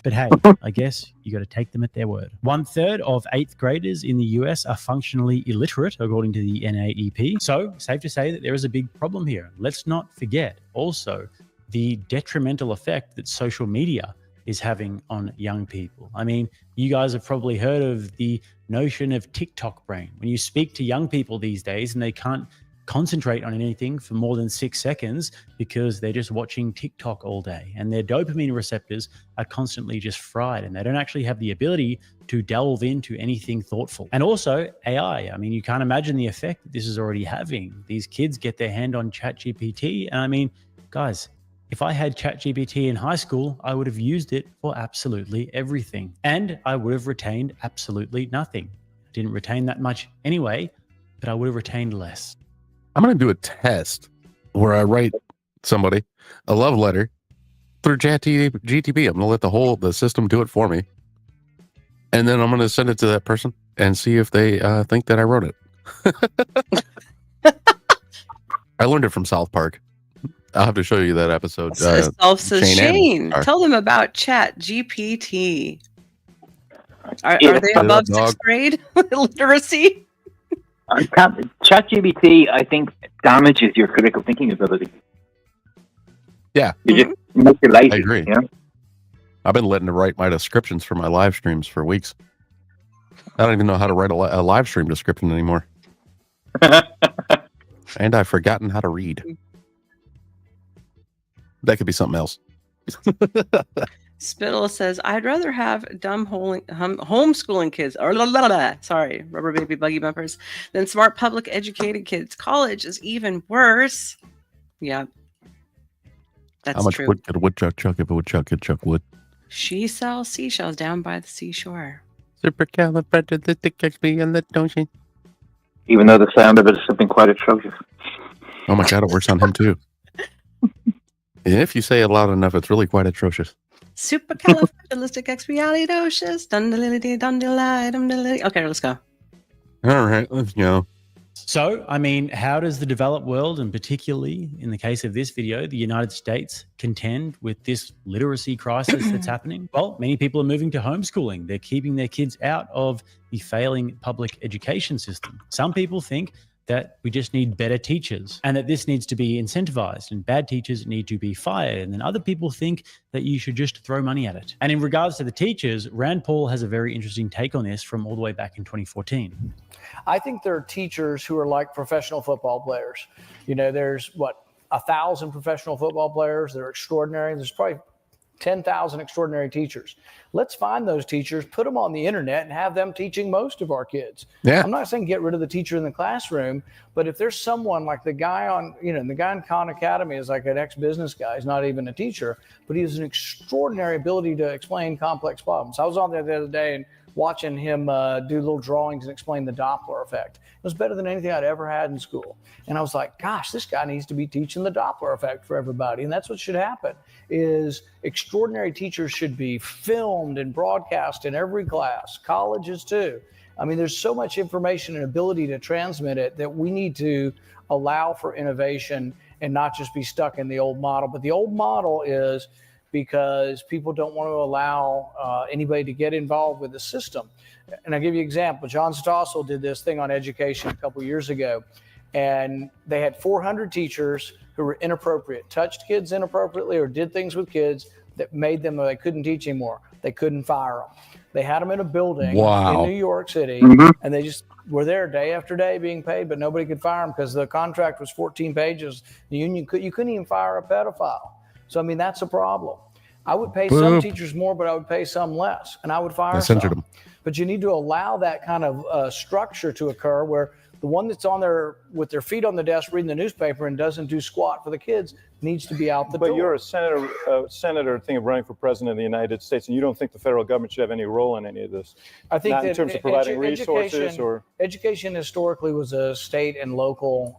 But hey, I guess you got to take them at their word. 1/3 of 8th graders in the US are functionally illiterate, according to the NAEP. So, safe to say that there is a big problem here. Let's not forget also the detrimental effect that social media is having on young people. I mean, you guys have probably heard of the notion of TikTok brain. When you speak to young people these days and they can't concentrate on anything for more than 6 seconds because they're just watching TikTok all day, and their dopamine receptors are constantly just fried, and they don't actually have the ability to delve into anything thoughtful. And also AI. I mean, you can't imagine the effect that this is already having. These kids get their hand on ChatGPT, and I mean, guys, if I had ChatGPT in high school, I would have used it for absolutely everything, and I would have retained absolutely nothing. I didn't retain that much anyway, but I would have retained less. I'm going to do a test where I write somebody a love letter through GTP. I'm going to let the system do it for me. And then I'm going to send it to that person and see if they think that I wrote it. I learned it from South Park. I'll have to show you that episode. Self says Shane. Tell them about Chat GPT. Are they above 6th grade literacy? ChatGPT, I think, damages your critical thinking ability. Yeah. You just make you lazy. I agree. You know? I've been letting it write my descriptions for my live streams for weeks. I don't even know how to write a live stream description anymore. And I've forgotten how to read. That could be something else. Spittle says, I'd rather have dumb homeschooling kids, or sorry, rubber baby buggy bumpers, than smart public educated kids. College is even worse. Yeah, that's how much true. wood could a woodchuck chuck if a woodchuck could chuck wood? She sells seashells down by the seashore. Supercalifragilisticexpialidocious. Even though the sound of it is something quite atrocious. Oh my God, it works on him too. If you say it loud enough, it's really quite atrocious. Supercalifragilisticexpialidocious. Okay, let's go. All right, let's go. So, I mean, how does the developed world, and particularly in the case of this video, the United States, contend with this literacy crisis that's happening? Well, many people are moving to homeschooling. They're keeping their kids out of the failing public education system. Some people think that we just need better teachers and that this needs to be incentivized and bad teachers need to be fired. And then other people think that you should just throw money at it. And in regards to the teachers, Rand Paul has a very interesting take on this from all the way back in 2014. I think there are teachers who are like professional football players. You know, there's 1,000 professional football players. They're extraordinary. There's probably 10,000 extraordinary teachers. Let's find those teachers, put them on the internet, and have them teaching most of our kids. Yeah. I'm not saying get rid of the teacher in the classroom, but if there's someone like the guy on, the guy in Khan Academy is like an ex-business guy. He's not even a teacher, but he has an extraordinary ability to explain complex problems. I was on there the other day and watching him do little drawings and explain the Doppler effect. It was better than anything I'd ever had in school. And I was like, gosh, this guy needs to be teaching the Doppler effect for everybody. And that's what should happen, is extraordinary teachers should be filmed and broadcast in every class, colleges too. I mean, there's so much information and ability to transmit it that we need to allow for innovation and not just be stuck in the old model. But the old model is because people don't want to allow anybody to get involved with the system. And I'll give you an example. John Stossel did this thing on education a couple years ago, and they had 400 teachers who were inappropriate, touched kids inappropriately or did things with kids that made them, they couldn't teach anymore. They couldn't fire them. They had them in a building in New York City, and they just were there day after day being paid, but nobody could fire them because the contract was 14 pages. The union you couldn't even fire a pedophile. So, I mean, that's a problem. I would pay some teachers more, but I would pay some less, and I would fire some. Them. But you need to allow that kind of structure to occur where the one that's on there with their feet on the desk reading the newspaper and doesn't do squat for the kids needs to be out the door. But you're a senator thinking of running for president of the United States, and you don't think the federal government should have any role in any of this? I think not that in terms of providing resources or education historically was a state and local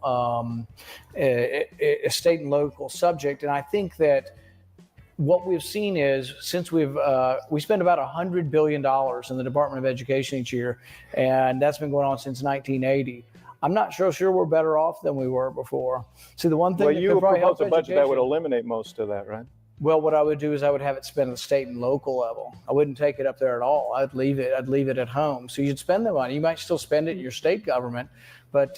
subject, and I think that what we've seen is since we spend about $100 billion in the Department of Education each year, and that's been going on since 1980. I'm not sure we're better off than we were before. See, the one thing well, that you could probably help propose a budget that would eliminate most of that, right? Well, what I would do is I would have it spent at the state and local level. I wouldn't take it up there at all. I'd leave it at home. So you'd spend the money. You might still spend it in your state government, but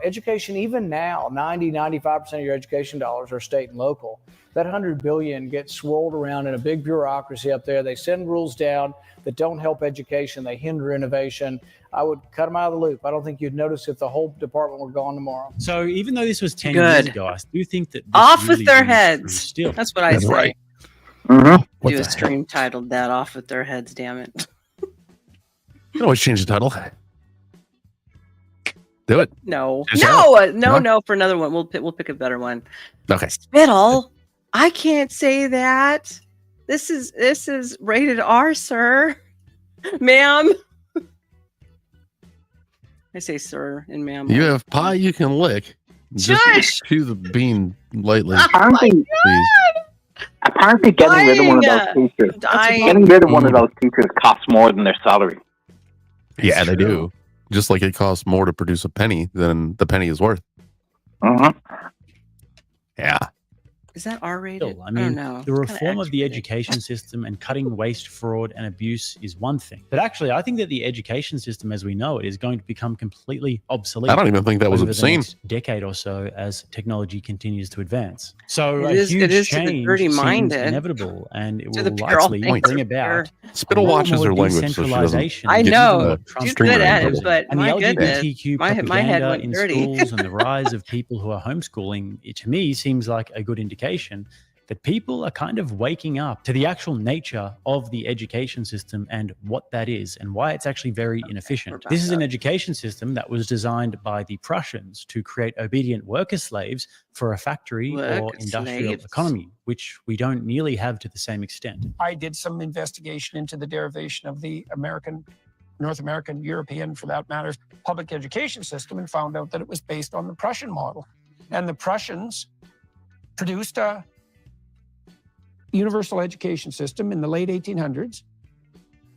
education, even now, 95% of your education dollars are state and local. That $100 billion gets swirled around in a big bureaucracy up there. They send rules down that don't help education. They hinder innovation. I would cut them out of the loop. I don't think you'd notice if the whole department were gone tomorrow. So even though this was 10 years ago, I do think that off with their heads. Still. That's what I say. Right. Do a stream titled that, "Off with Their Heads." Damn it! You can always change the title. Do it. No. No. For another one, we'll pick a better one. Okay. Spittle. I can't say that. This is rated R, sir, ma'am. I say sir and ma'am. You have pie you can lick. Shush! Chew the bean lightly. Apparently getting rid of one of those teachers costs more than their salary. Yeah, they do. Just like it costs more to produce a penny than the penny is worth. Yeah. Is that R-rated? I mean, don't know. the reform of the education system and cutting waste, fraud, and abuse is one thing. But actually, I think that the education system as we know it is going to become completely obsolete. I don't even think that was over obscene. the next decade or so as technology continues to advance. So It a is huge to the change dirty-minded. seems inevitable, and it To will the pure likely bring thinker. about Spittle watches her language, so she doesn't. decentralization. I get know. the She's streamer good at in it, trouble. but And the my goodness, LGBTQ my head propaganda went in dirty. schools and the rise of people who are homeschooling, it to me seems like a good indication that people are kind of waking up to the actual nature of the education system and what that is and why it's actually very inefficient. This is an education system that was designed by the Prussians to create obedient worker slaves for a factory or Worker industrial slaves. economy, which we don't nearly have to the same extent. I did some investigation into the derivation of the North American, European, for that matter, public education system and found out that it was based on the Prussian model. And the Prussians produced a universal education system in the late 1800s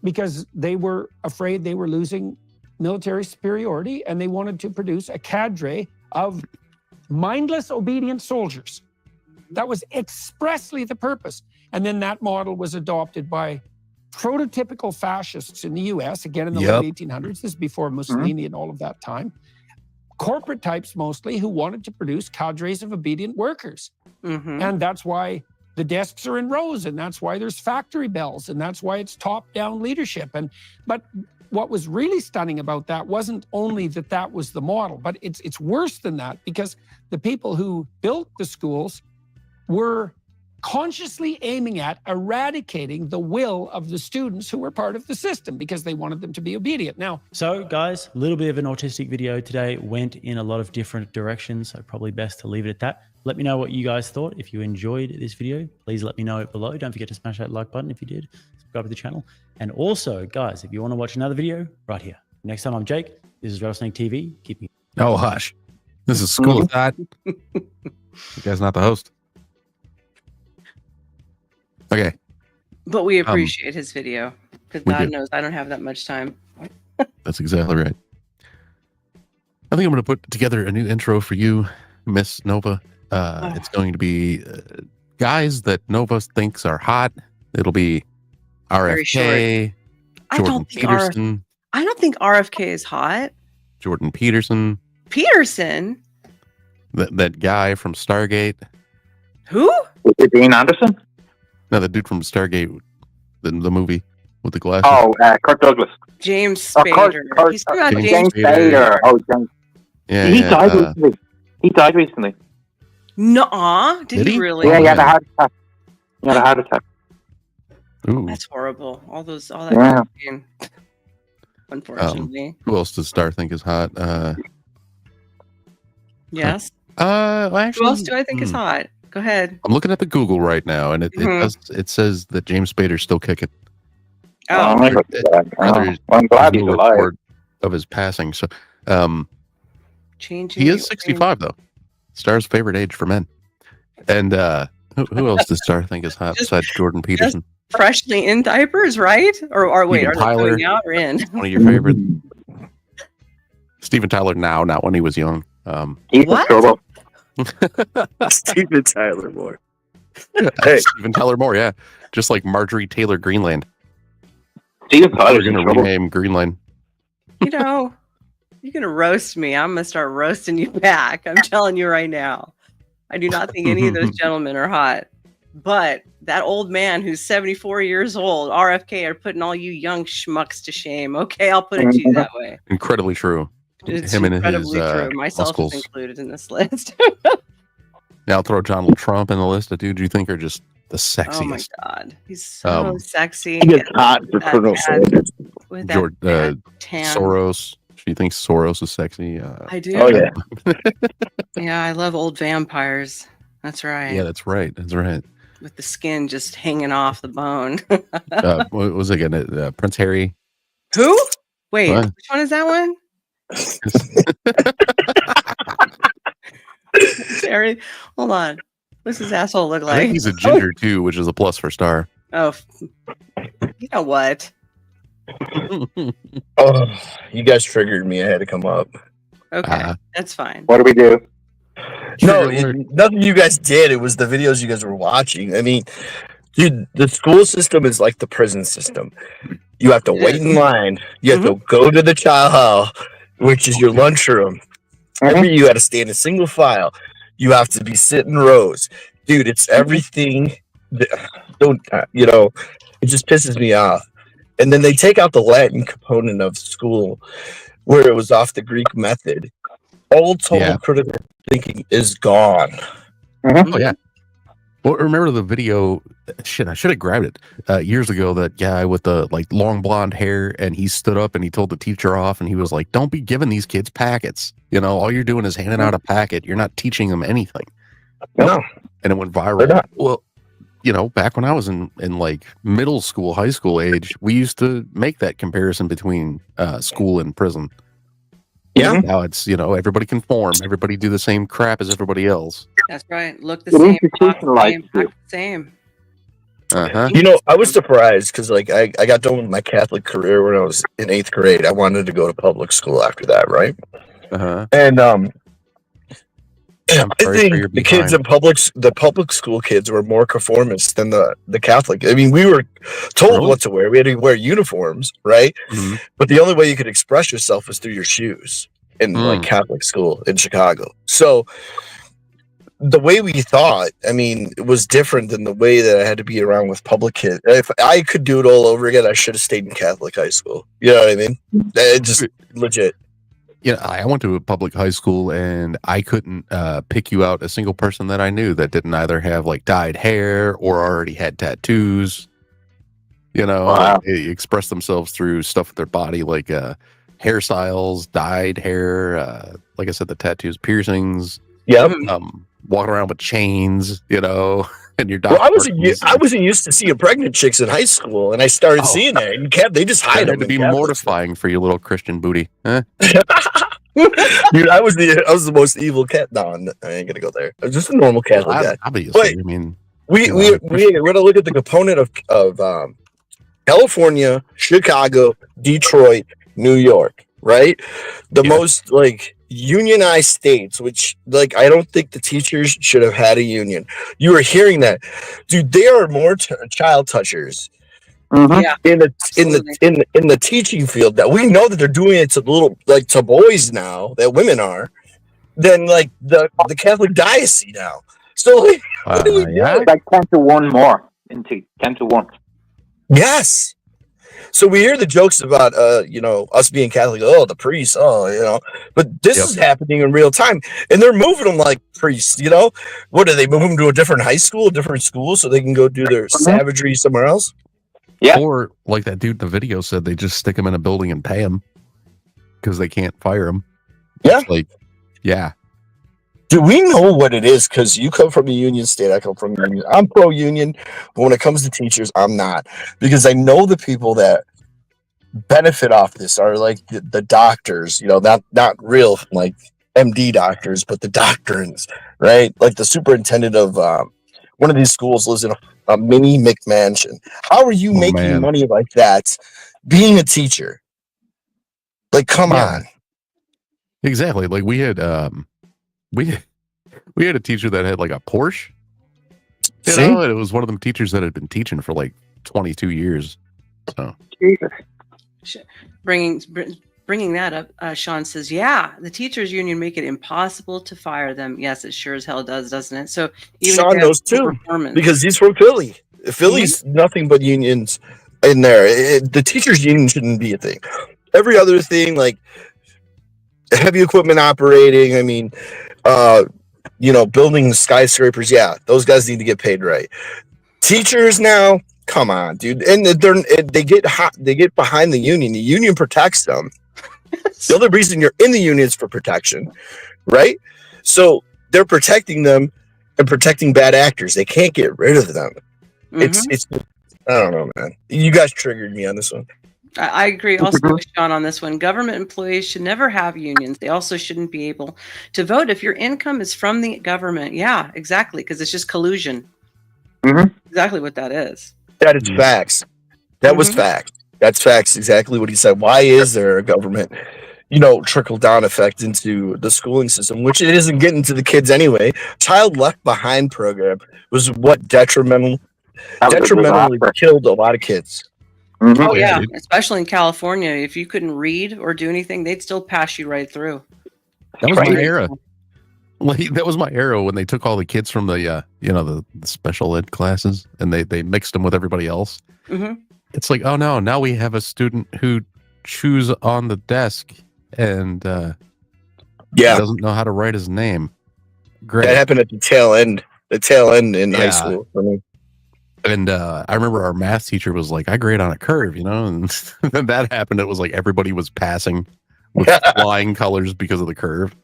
because they were afraid they were losing military superiority, and they wanted to produce a cadre of mindless, obedient soldiers. That was expressly the purpose. And then that model was adopted by prototypical fascists in the U.S., again in the late 1800s. This is before Mussolini and all of that time. Corporate types mostly who wanted to produce cadres of obedient workers. And that's why the desks are in rows, and that's why there's factory bells, and that's why it's top-down leadership. But what was really stunning about that wasn't only that that was the model, but it's worse than that, because the people who built the schools were consciously aiming at eradicating the will of the students who were part of the system because they wanted them to be obedient. Now, so guys, a little bit of an autistic video today, went in a lot of different directions, so probably best to leave it at that. Let me know what you guys thought. If you enjoyed this video, please let me know below. Don't forget to smash that like button if you did. Subscribe to the channel. And also, guys, if you want to watch another video, right here. Next time, I'm Jake. This is Rattlesnake TV. Keep me. Oh, hush. This is School of Thot. You guys not the host. Okay. But we appreciate his video, because God knows I don't have that much time. That's exactly right. I think I'm going to put together a new intro for you, Miss Nova. It's going to be guys that Nova thinks are hot. It'll be RFK, Jordan Peterson. I don't think RFK is hot. Jordan Peterson. Peterson? That guy from Stargate. Who? Is it Dean Anderson? No, the dude from Stargate, the movie with the glasses. Oh, Kirk Douglas. James Spader. He's talking about James Spader. Oh, James. Yeah, he died recently. He died recently. Nuh-uh. Did he really? Yeah, he had a heart attack. He had a heart attack. Ooh. That's horrible. All that pain. Unfortunately. Who else does Star think is hot? Yes. Well, actually, who else do I think is hot? Go ahead. I'm looking at the Google right now, and it says that James Spader's still kicking. Oh, I'm glad he's alive. Of his passing. So, Changing he is 65 though. Star's favorite age for men. And who else does Star think is hot besides Jordan Peterson? Freshly in diapers, right? Or wait, are they going out or in? One of your favorites. Steven Tyler now, not when he was young. What? Steven Tyler Moore. Hey. Steven Tyler Moore, yeah. Just like Marjorie Taylor Greenland. Steven Tyler's going to rename Greenland. You know, you're going to roast me. I'm going to start roasting you back. I'm telling you right now. I do not think any of those gentlemen are hot. But that old man who's 74 years old, RFK, are putting all you young schmucks to shame. Okay, I'll put it to you that way. Incredibly true. It's him incredibly and his true. Myself is included in this list. Now I'll throw Donald Trump in the list of dudes you think are just the sexiest. Oh my God, he's so sexy. He gets hot for criminal soldiers. George Soros. She thinks Soros is sexy. I do. Oh yeah. Yeah, I love old vampires. That's right. Yeah, that's right. That's right. With the skin just hanging off the bone. What was it again? Prince Harry. Who? Wait, What? which one is that one? Harry, hold on. What's his asshole look I like? think he's a ginger too, which is a plus for Star. Oh, you know what? Oh, you guys triggered me. I had to come up. Okay, that's fine. What do we do? No, nothing you guys did. It was the videos you guys were watching. I mean, dude, the school system is like the prison system. You have to wait in line. You have to go to the child hall, which is your lunchroom. You got to stand in single file. You have to be sitting rows. Dude, it's everything. It just pisses me off. And then they take out the Latin component of school where it was off the Greek method. All total critical thinking is gone. Oh, yeah. Well, remember the video? Shit, I should have grabbed it years ago. That guy with the long blonde hair, and he stood up and he told the teacher off, and he was like, "Don't be giving these kids packets. All you're doing is handing out a packet. You're not teaching them anything." No, and it went viral. Well, back when I was in middle school, high school age, we used to make that comparison between school and prison. Yeah. Now it's everybody conform, everybody do the same crap as everybody else. That's right. Look the same. Talk the same. Act the same. You know, I was surprised because, like, I got done with my Catholic career when I was in 8th grade. I wanted to go to public school after that, right? And I think the kids in the public school kids were more conformist than the Catholic. I mean, we were told what to wear. We had to wear uniforms, right? But the only way you could express yourself was through your shoes in like Catholic school in Chicago. So the way we thought, I mean, it was different than the way that I had to be around with public kids. If I could do it all over again, I should have stayed in Catholic high school. You know what I mean? It just legit. Yeah, I went to a public high school, and I couldn't pick you out a single person that I knew that didn't either have like dyed hair or already had tattoos. You know, they express themselves through stuff with their body, like hairstyles, dyed hair. Like I said, the tattoos, piercings. Yep. Walking around with chains. You know, and your doctor. Well, I wasn't used to seeing pregnant chicks in high school, and I started seeing that. And they just hide them. It had to be mortifying for your little Christian booty. Huh? Dude, I was the most evil cat. No, I ain't gonna go there. I was just a normal Catholic guy. Obviously, I mean, we're gonna look at the component of California, Chicago, Detroit, New York, right? The most like unionized states, which like I don't think the teachers should have had a union. You were hearing that, dude. There are more child touchers in the teaching field that we know that they're doing it to to boys now that women are than like the Catholic diocese now. So like, what do we do? Like 10-to-1 more into 10-to-1. Yes. So we hear the jokes about us being Catholic, the priests, but this is happening in real time, and they're moving them like priests. You know, what do they move them to a different high school, a different school, so they can go do their savagery somewhere else? Yeah. Or like that dude in the video said, they just stick him in a building and pay him because they can't fire him. Yeah. Like, yeah. Do we know what it is? Because you come from a union state, I come from a union. I'm pro-union, but when it comes to teachers, I'm not. Because I know the people that benefit off this are like the doctors, not real like MD doctors, but the doctrines, right? Like the superintendent of one of these schools lives in a mini McMansion. How are you making money like that being a teacher? Like, come on. Exactly. Like we had a teacher that had like a Porsche. You know, and it was one of them teachers that had been teaching for like 22 years. So Jesus. Bringing that up, Sean says, yeah, the teachers union make it impossible to fire them. Yes, it sure as hell does, doesn't it? So even Sean knows too, because he's from Philly. Philly's nothing but unions in there. The teachers union shouldn't be a thing. Every other thing, like heavy equipment operating, I mean, building skyscrapers, yeah, those guys need to get paid right. Teachers now, come on, dude. And they get hot, they get behind the union. The union protects them. The other reason you're in the union is for protection, right? So they're protecting them and protecting bad actors. They can't get rid of them. It's I don't know, man. You guys triggered me on this one. I agree also with Sean on this one. Government employees should never have unions. They also shouldn't be able to vote if your income is from the government. Yeah, exactly, because it's just collusion. Exactly what that is. That is facts. That was facts. That's facts. Exactly what he said. Why is there a government, trickle down effect into the schooling system, which it isn't getting to the kids anyway? Child left behind program was what detrimentally killed a lot of kids. Oh yeah, especially in California. If you couldn't read or do anything, they'd still pass you right through. That was my era. Like, that was my era when they took all the kids from the the special ed classes and they mixed them with everybody else. It's like, oh no, now we have a student who chews on the desk and doesn't know how to write his name. Great. That happened at the tail end in high school for me. And I remember our math teacher was like, I grade on a curve, and when that happened, it was like everybody was passing with flying colors because of the curve.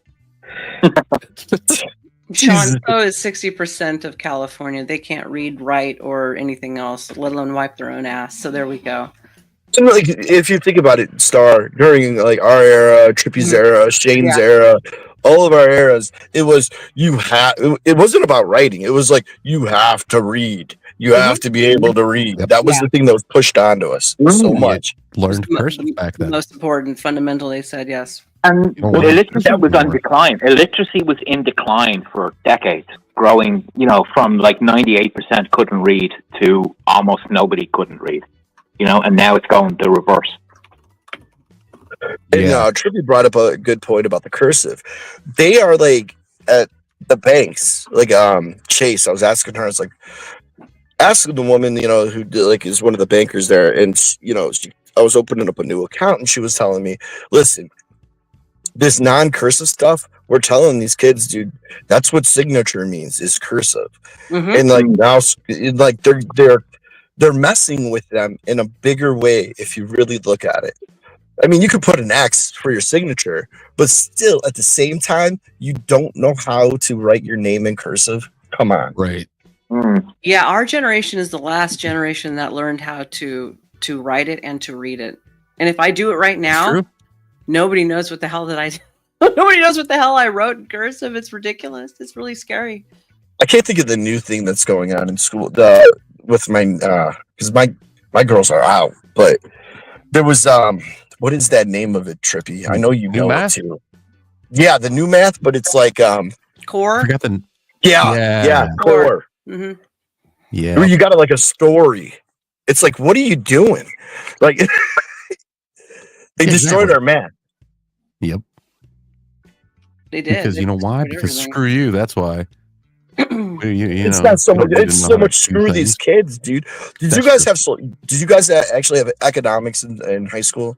Sean, so is 60% of California. They can't read, write, or anything else, let alone wipe their own ass. So there we go. And like, if you think about it, Star, during like our era, Trippy's era, Shane's era, all of our eras, it was it wasn't about writing. It was like, you have to read. You have to be able to read. That was the thing that was pushed onto us so much. Learned cursive back then. Most important, fundamental, they said, yes. And illiteracy was on decline. Illiteracy was in decline for decades, growing, from like 98% couldn't read to almost nobody couldn't read, and now it's going the reverse. And Trippy brought up a good point about the cursive. They are like at the banks, like Chase. I was asking her, I was like, asking the woman, who is one of the bankers there, and I was opening up a new account, and she was telling me, listen, this non-cursive stuff, we're telling these kids, dude, that's what signature means, is cursive. And like now, like they're messing with them in a bigger way if you really look at it. I mean, you could put an X for your signature, but still at the same time, you don't know how to write your name in cursive. Come on. Right. Yeah, our generation is the last generation that learned how to write it and to read it. And if I do it right now, nobody knows what the hell nobody knows what the hell I wrote in cursive. It's ridiculous. It's really scary. I can't think of the new thing that's going on in school with my because my girls are out, but there was what is that name of it, Trippy? I know you know it too. Yeah, the new math, but it's like core. I forgot the core. Mm-hmm. Yeah, where you got like a story. It's like, what are you doing? Like they destroyed our math. Yep. They did. Because you know why? Because screw you. That's why. It's not so much. It's so much screw these kids, dude. Did you guys actually have economics in high school?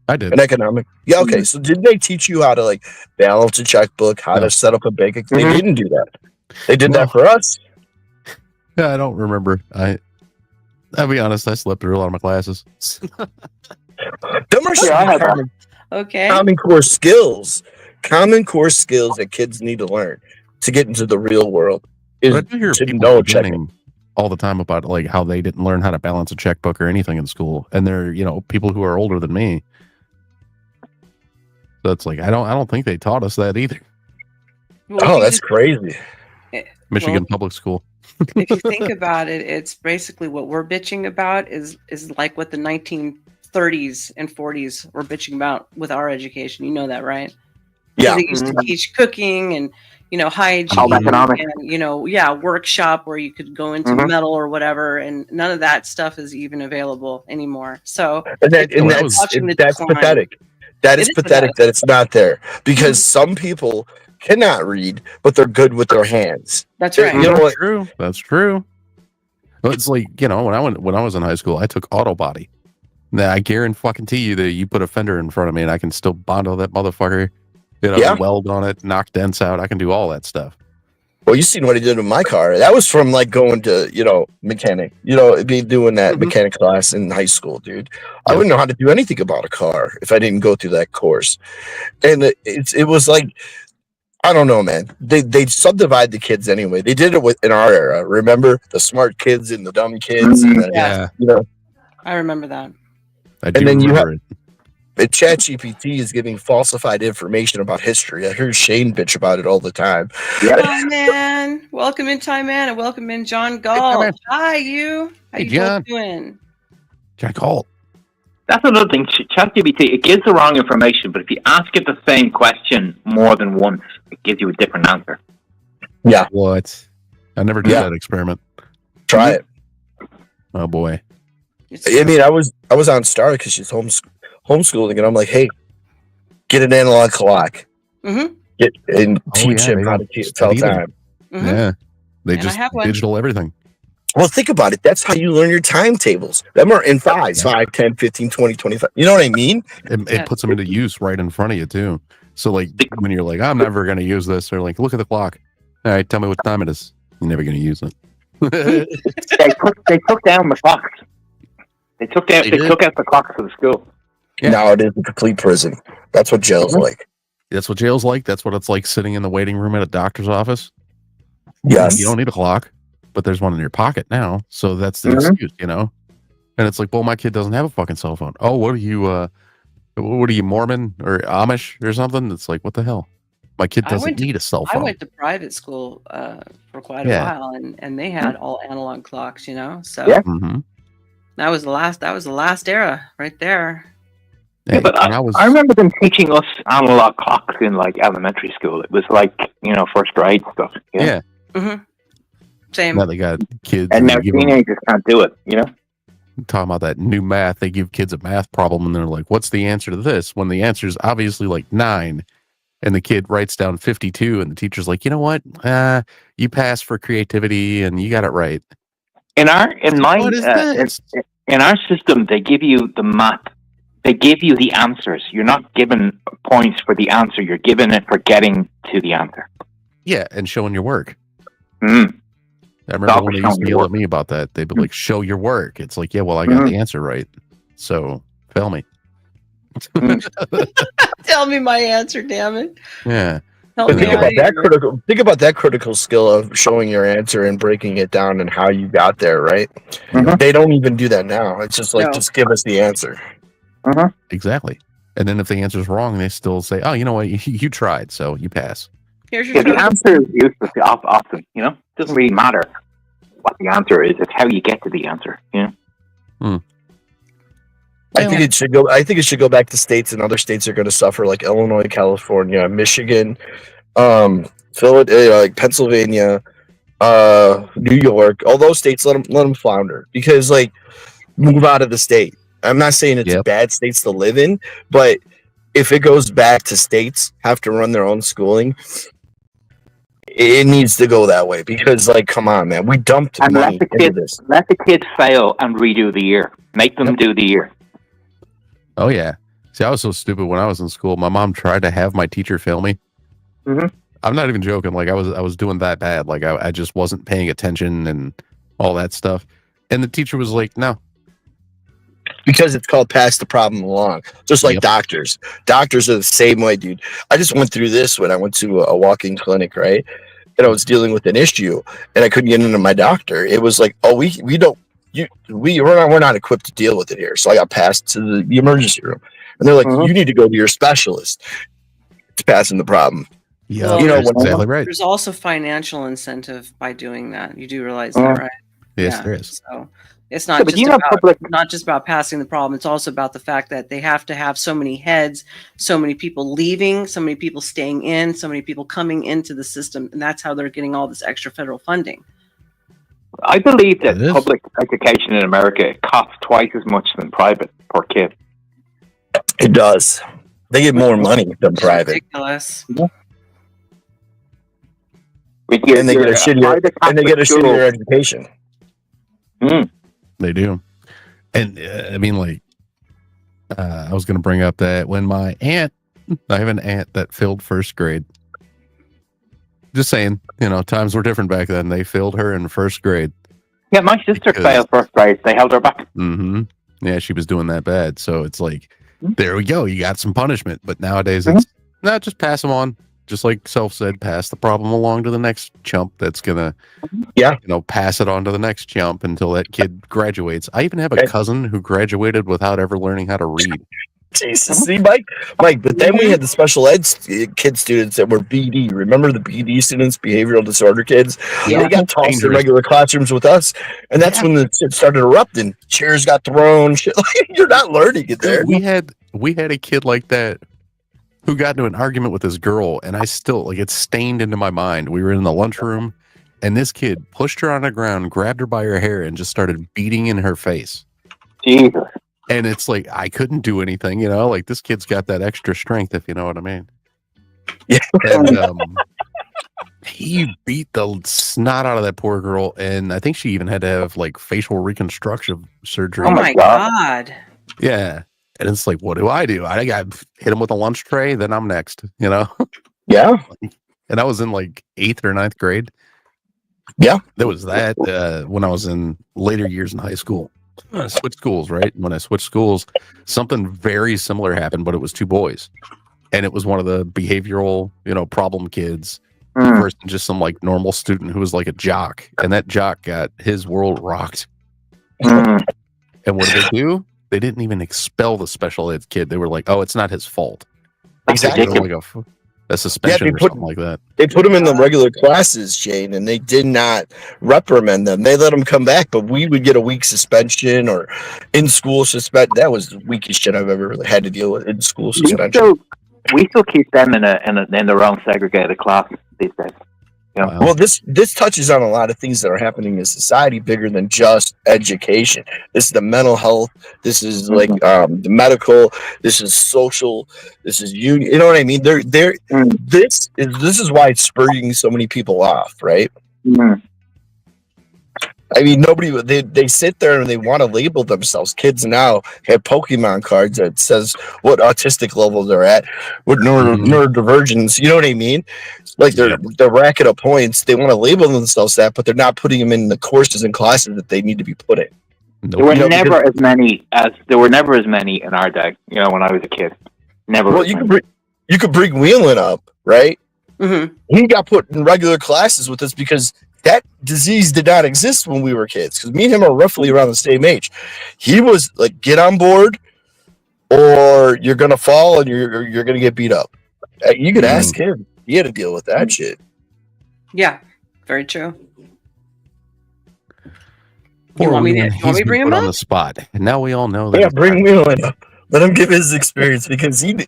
I did. An economic. Yeah. Okay. So did they teach you how to like balance a checkbook, how to set up a bank account? They didn't do that. They did that for us. Yeah, I don't remember. I'll be honest. I slept through a lot of my classes. Them are common core skills. Common core skills that kids need to learn to get into the real world. Is I hear to people know complaining all the time about like how they didn't learn how to balance a checkbook or anything in school, and they're people who are older than me. So it's like I don't think they taught us that either. Well, that's crazy. Michigan public school. If you think about it, it's basically what we're bitching about is like what the 1930s and 40s were bitching about with our education. You know that, right? Yeah. They used to teach cooking and hygiene Home economics. and workshop where you could go into metal or whatever, and none of that stuff is even available anymore. So that's pathetic. That is pathetic that it's not there, because some people cannot read, but they're good with their hands. That's right. You know what? True. That's true. Well, it's like when I was in high school, I took auto body. Now I guarantee you that you put a fender in front of me and I can still bondo that motherfucker. Weld on it, knock dents out. I can do all that stuff. Well, you seen what he did with my car. That was from like going to, mechanic, be doing that mechanic class in high school, dude. I wouldn't know how to do anything about a car if I didn't go through that course. And it was like, I don't know, man. They subdivide the kids anyway. They did it in our era. Remember the smart kids and the dumb kids? And I remember that. I do and then remember it. ChatGPT is giving falsified information about history. I hear Shane bitch about it all the time. Oh man, welcome in, Ty Man, and welcome in, John Galt. Hi, you. How you John. both doing? John Galt. That's another thing. ChatGPT, it gives the wrong information, but if you ask it the same question more than once, it gives you a different answer. Yeah. What? I never did that experiment. Try it. Oh boy. I mean, I was on Star because she's homeschooling, and I'm like, hey, get an analog clock. And teach him how to tell time. Yeah. They just digital everything. Well, think about it. That's how you learn your timetables. Them are in 5, 10, 15, 20, 25. You know what I mean? It puts them into use right in front of you, too. So, like, when you're like, I'm never going to use this, they're like, look at the clock. All right, tell me what time it is. You're never going to use it. They took down the clocks. They took out the clocks for the school. Yeah. Now it is a complete prison. That's what jail's like. That's what jail's like. That's what it's like sitting in the waiting room at a doctor's office. Yes. You don't need a clock, but there's one in your pocket now. So that's the excuse, And it's like, well, my kid doesn't have a fucking cell phone. Oh, what are you Mormon or Amish or something? It's like, what the hell? My kid doesn't need a cell I phone. went to private school for quite a while, and they had all analog clocks, So that was the last era right there. Yeah, but I remember them teaching us analog clocks in like elementary school. It was like first grade stuff. Yeah. Same. Now they got kids, and now they give them- teenagers can't do it. talking about that new math. They give kids a math problem, and they're like, "What's the answer to this?" When the answer is obviously like 9. And the kid writes down 52, and the teacher's like, "You know what? You pass for creativity, and you got it right." In our system, they give you the math. They give you the answers. You're not given points for the answer. You're given it for getting to the answer. Yeah, and showing your work. Mm. I remember when they used to yell at me about that. They'd be like, "Show your work." It's like, yeah, well, I got the answer right, so fail me. Tell me my answer, damn it. Yeah. But think about that critical skill of showing your answer and breaking it down and how you got there, right? They don't even do that now. It's just like, just give us the answer. Exactly. And then if the answer's wrong, they still say, "Oh, you know what? You tried, so you pass." Here's your the answer is useless often. It doesn't really matter what the answer is. It's how you get to the answer. I think it should go. I think it should go back to states, and other states are going to suffer, like Illinois, California, Michigan, Philadelphia, like Pennsylvania, New York. All those states, let them flounder, because like move out of the state. I'm not saying it's bad states to live in, but if it goes back to states have to run their own schooling, it needs to go that way, because like, come on, man, we dumped money into this. Let the kids fail and redo the year. Make them do the year. Oh yeah. See, I was so stupid when I was in school. My mom tried to have my teacher fail me. I'm not even joking. Like I was doing that bad. Like I just wasn't paying attention and all that stuff. And the teacher was like, "No." Because it's called pass the problem along. Just like doctors. Doctors are the same way, dude. I just went through this when I went to a walk-in clinic, right? And I was dealing with an issue, and I couldn't get into my doctor. It was like, "Oh, we're not equipped to deal with it here." So I got passed to the emergency room, and they're like, "You need to go to your specialist." It's passing the problem. Yeah, exactly right. There's also financial incentive by doing that. You do realize that, right? Yes, there is. So it's not just about passing the problem. It's also about the fact that they have to have so many heads, so many people leaving, so many people staying in, so many people coming into the system, and that's how they're getting all this extra federal funding. I believe that public education in America costs twice as much than private per kid. It does. They get more money than private. Ridiculous. And they get a shittier education. They do. And I mean, like, I was going to bring up that when I have an aunt that failed first grade. Just saying, times were different back then. They failed her in first grade. Yeah, my sister failed first grade. They held her back. Yeah, she was doing that bad. So it's like, there we go. You got some punishment. But nowadays, it's not just pass them on. Just like Self said, pass the problem along to the next chump that's going to, pass it on to the next chump until that kid graduates. I even have a cousin who graduated without ever learning how to read. Jesus, see, Mike, but then we had the special ed kid students that were BD. Remember the BD students, behavioral disorder kids? Yeah, they got tossed in regular classrooms with us, and that's when the shit started erupting. Chairs got thrown. Shit, you're not learning it there. We had a kid like that who got into an argument with this girl, and I still it's stained into my mind. We were in the lunchroom, and this kid pushed her on the ground, grabbed her by her hair, and just started beating in her face. Jesus. And it's like, I couldn't do anything, like this kid's got that extra strength, if you know what I mean. Yeah. And he beat the snot out of that poor girl. And I think she even had to have like facial reconstruction surgery. Oh my God. Yeah. And it's like, what do? I got hit him with a lunch tray. Then I'm next, Yeah. And I was in like 8th or 9th grade. Yeah. There was that when I was in later years in high school. I switched schools, right? When I switched schools, something very similar happened, but it was 2 boys. And it was one of the behavioral, problem kids versus just some like normal student who was like a jock. And that jock got his world rocked. And what did they do? They didn't even expel the special ed kid. They were like, "Oh, it's not his fault." Exactly. a suspension or something like that. They put them in the regular classes, Shane, and they did not reprimand them. They let them come back, but we would get a week suspension or in-school suspension. That was the weakest shit I've ever really had to deal with, in-school suspension. We still keep them in their own segregated class these days. Yeah. Well, this touches on a lot of things that are happening in society bigger than just education. This is the mental health. This is like the medical. This is social. This is union. You know what I mean? This is why it's spurring so many people off, right? Mm-hmm. I mean, they sit there and they want to label themselves. Kids now have Pokemon cards that says what autistic level they're at, what neurodivergence. You know what I mean? Like they're racking up points. They want to label themselves that, but they're not putting them in the courses and classes that they need to be put in. There were never as many in our day. You know, when I was a kid, never. Well, you could bring Whelan up, right? Mm-hmm. He got put in regular classes with us because that disease did not exist when we were kids. Because me and him are roughly around the same age. He was like, get on board, or you're gonna fall and you're gonna get beat up. You could ask him. He had to deal with that shit. Yeah, very true. Poor want me Whelan, to bring him put up? on the spot, and now we all know that. Yeah, bring Whelan up. Let him give his experience because Whelan's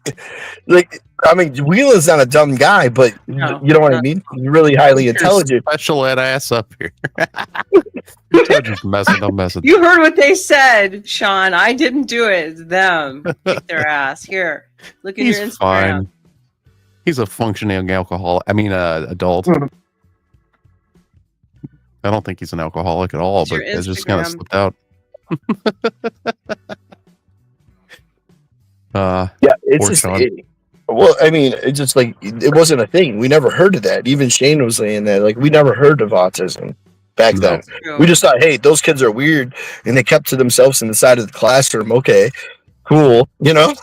not a dumb guy, but you know what I mean? He's really highly intelligent. Special ed ass up here. You're just messing. I'm messing. You heard what they said, Sean. I didn't do it. It's them. Kick their ass. Here, look at He's your Instagram. fine. He's a functioning adult. I don't think he's an alcoholic at all, but it's just kind of slipped out. It's just well, I mean, it's just like it wasn't a thing. We never heard of that. Even Shane was saying that, like, we never heard of autism back then. We just thought, hey, those kids are weird, and they kept to themselves in the side of the classroom. Okay, cool, you know.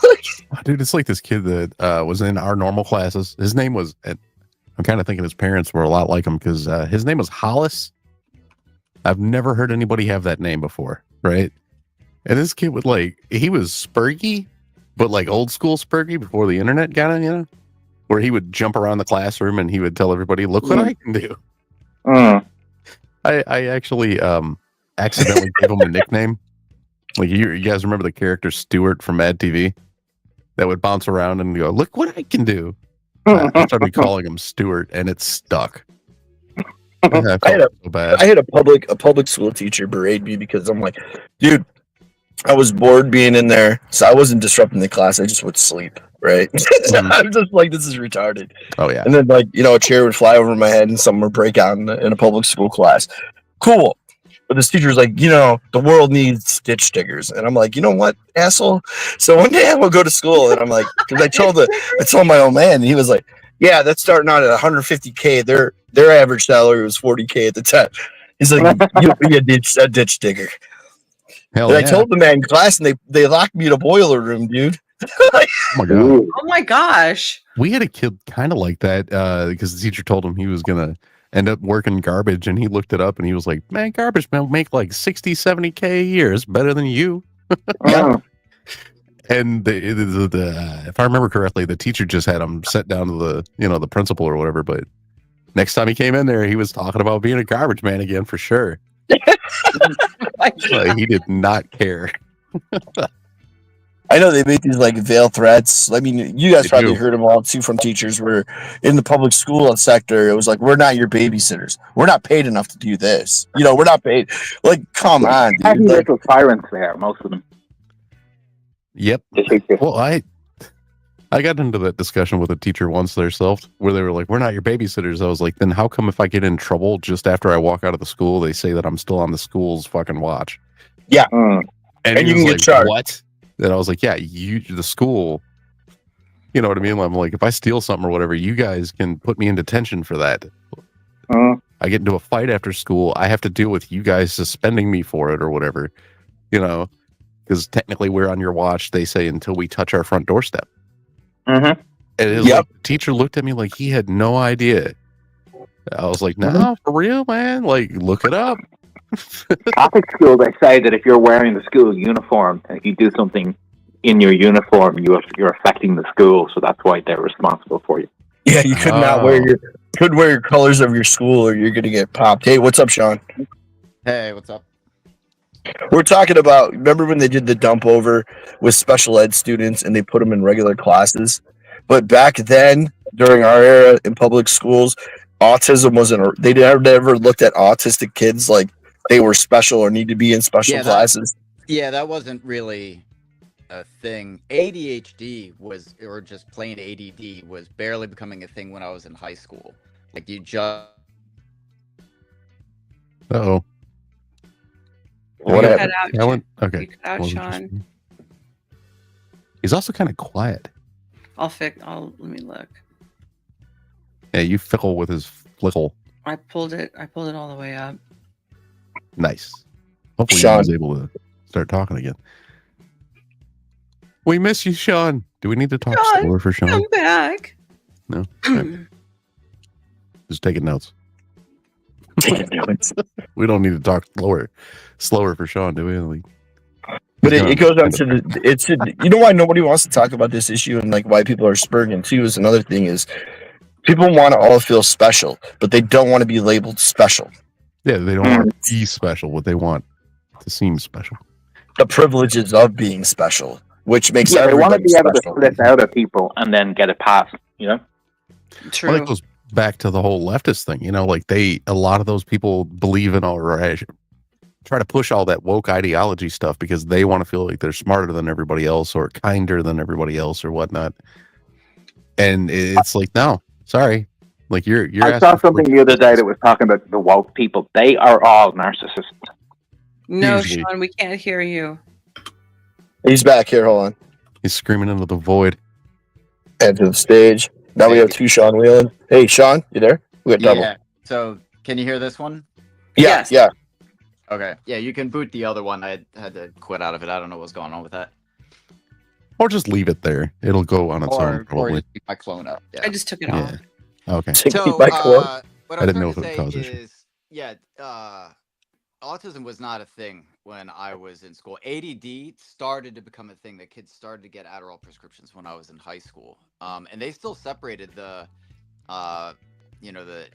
Dude, it's like this kid that was in our normal classes. His name was. I'm kind of thinking his parents were a lot like him because his name was Hollis. I've never heard anybody have that name before, right? And this kid would he was Spurgy, but like old school Spurgy before the internet got in, you know, where he would jump around the classroom and he would tell everybody, "Look what I can do." I actually accidentally gave him a nickname. Like you guys remember the character Stuart from Mad TV that would bounce around and go, "Look what I can do." I started calling him Stuart, and it stuck. I had a public school teacher berate me because I'm like, dude, I was bored being in there, so I wasn't disrupting the class. I just would sleep, right? I'm just like, this is retarded. Oh yeah. And then a chair would fly over my head and something would break out in a public school class. Cool. But this teacher's like, the world needs stitch stickers. And I'm like, you know what, asshole? So one day I will go to school and I'm like, because I told my old man, and he was like, yeah, that's starting out at $150K. Their average salary was $40K at the time. He's like, you'll be a ditch sticker. Hell and yeah. I told the man in class, and they locked me in a boiler room, dude. Oh my god! Oh my gosh! We had a kid kind of like that because the teacher told him he was gonna end up working garbage, and he looked it up and he was like, "Man, garbage man make like 60, 70K a year. It's better than you." And if I remember correctly, the teacher just had him set down to the principal or whatever. But next time he came in there, he was talking about being a garbage man again for sure. He did not care. I know they make these veiled threats. I mean, you guys probably heard them all too from teachers. Where in the public school sector, it was like, "We're not your babysitters. We're not paid enough to do this. We're not paid." Like, come on, dude. Heavy little tyrants there, most of them. Yep. Well, I got into that discussion with a teacher once themselves where they were like, "We're not your babysitters." I was like, then how come if I get in trouble just after I walk out of the school, they say that I'm still on the school's fucking watch? Yeah. And you can get charged. What? And I was like, yeah, the school, you know what I mean? I'm like, if I steal something or whatever, you guys can put me in detention for that. I get into a fight after school. I have to deal with you guys suspending me for it or whatever, because technically we're on your watch, they say, until we touch our front doorstep. And the teacher looked at me like he had no idea. I was like, no, for real, man. Like, look it up. Catholic school, they say that if you're wearing the school uniform, and if you do something in your uniform, you're affecting the school, so that's why they're responsible for you. Yeah, you could not wear your colors of your school, or you're gonna get popped. Hey, what's up, Sean? Hey, what's up? We're talking about. Remember when they did the dump over with special ed students and they put them in regular classes? But back then, during our era in public schools, autism wasn't. They never looked at autistic kids like they were special or need to be in special classes. That wasn't really a thing. ADHD was, or just plain ADD, was barely becoming a thing when I was in high school. Like you just. Uh-oh. What happened? Okay. You cut out, Sean. He's also kind of quiet. Let me look. Yeah, you fickle with his flickle. I pulled it all the way up. Nice. Hopefully Sean. he was able to start talking again. We miss you, Sean. Do we need to talk slower for Sean? Come back. No? Okay. Just taking notes. We don't need to talk slower for Sean, do we? Like, but it goes on to you know why nobody wants to talk about this issue and like why people are spurging too is another thing is people want to all feel special, but they don't want to be labeled special. Yeah, they don't want to be special. What they want to seem special. The privileges of being special, which makes they want to everybody be able to special. split out of people and then get a pass, you know? True. Well, that goes back to the whole leftist thing, you know, like a lot of those people believe in try to push all that woke ideology stuff because they want to feel like they're smarter than everybody else or kinder than everybody else or whatnot. And it's like, no, sorry. Like you're I saw something the other day that was talking about the woke people. They are all narcissists. No, Usually. Sean, we can't hear you. He's back here. Hold on. He's screaming into the void. Head to the stage. Now we have two Sean Whelan. Hey, Sean, you there? We got double. Yeah. So, can you hear this one? Yes. Yeah. Okay. Yeah, you can boot the other one. I had to quit out of it. I don't know what's going on with that. Or just leave it there. It'll go on its own, Or probably. just keep my clone up. Yeah. I just took it off. Okay. So, my clone. what I I'm didn't know trying if it to would say cause issues. is, autism was not a thing when I was in school. ADD started to become a thing that kids started to get Adderall prescriptions when I was in high school. And they still separated the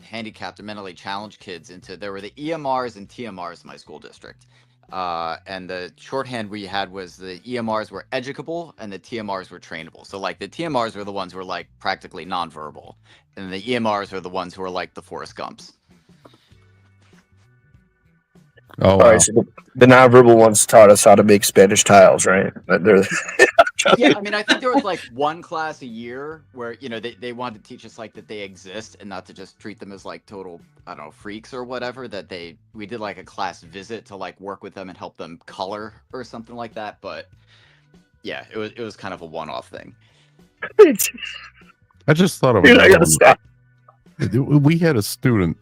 handicapped and mentally challenged kids there were the EMRs and TMRs in my school district. And the shorthand we had was the EMRs were educable and the TMRs were trainable. So like the TMRs were the ones who were like practically nonverbal, and the EMRs are the ones who are like the Forrest Gumps. Oh, All right. So the nonverbal ones taught us how to make Spanish tiles, right? Yeah, I mean, I think there was like one class a year where, they wanted to teach us like that they exist and not to just treat them as like total, I don't know, freaks or whatever, we did like a class visit to like work with them and help them color or something like that. But yeah, it was kind of a one-off thing. I just thought of we had a student,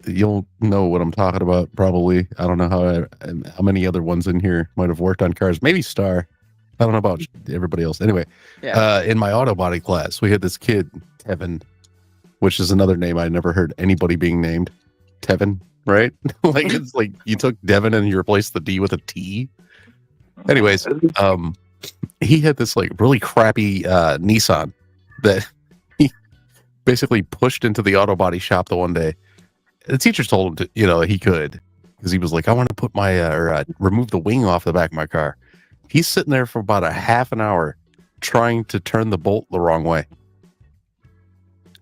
you'll know what I'm talking about probably. I don't know how many other ones in here might have worked on cars. Maybe Star. I don't know about everybody else. Anyway, in my auto body class, we had this kid, Tevin, which is another name I never heard anybody being named. Tevin, right? Like it's like you took Devin and you replaced the D with a T. Anyways, he had this like really crappy Nissan that he basically pushed into the auto body shop the one day. The teachers told him to, he could, because he was like, I want to put my remove the wing off the back of my car. He's sitting there for about a half an hour trying to turn the bolt the wrong way.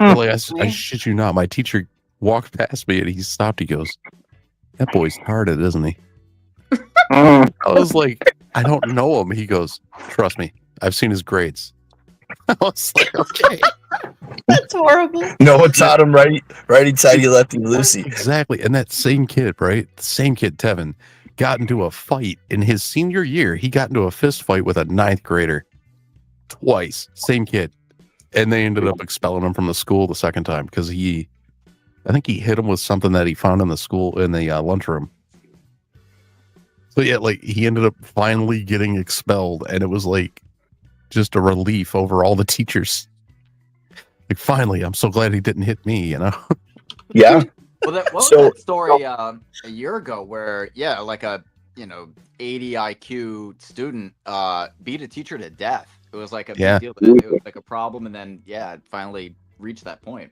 Like, I shit you not. My teacher walked past me and he stopped. He goes, that boy's retarded, isn't he? I was like, I don't know him. He goes, trust me, I've seen his grades. I was like, okay. That's horrible. No one taught him righty tighty lefty loosey. Exactly. And that same kid, right? The same kid, Tevin, got into a fight in his senior year. He got into a fist fight with a 9th grader twice. Same kid. And they ended up expelling him from the school the second time because I think he hit him with something that he found in the lunchroom. So yeah, like he ended up finally getting expelled, and it was like just a relief over all the teachers. Like, finally, I'm so glad he didn't hit me, Yeah. Well, what was that story a year ago where, like a 80 IQ student beat a teacher to death. It was like a big deal. It was like a problem, and then it finally reach that point.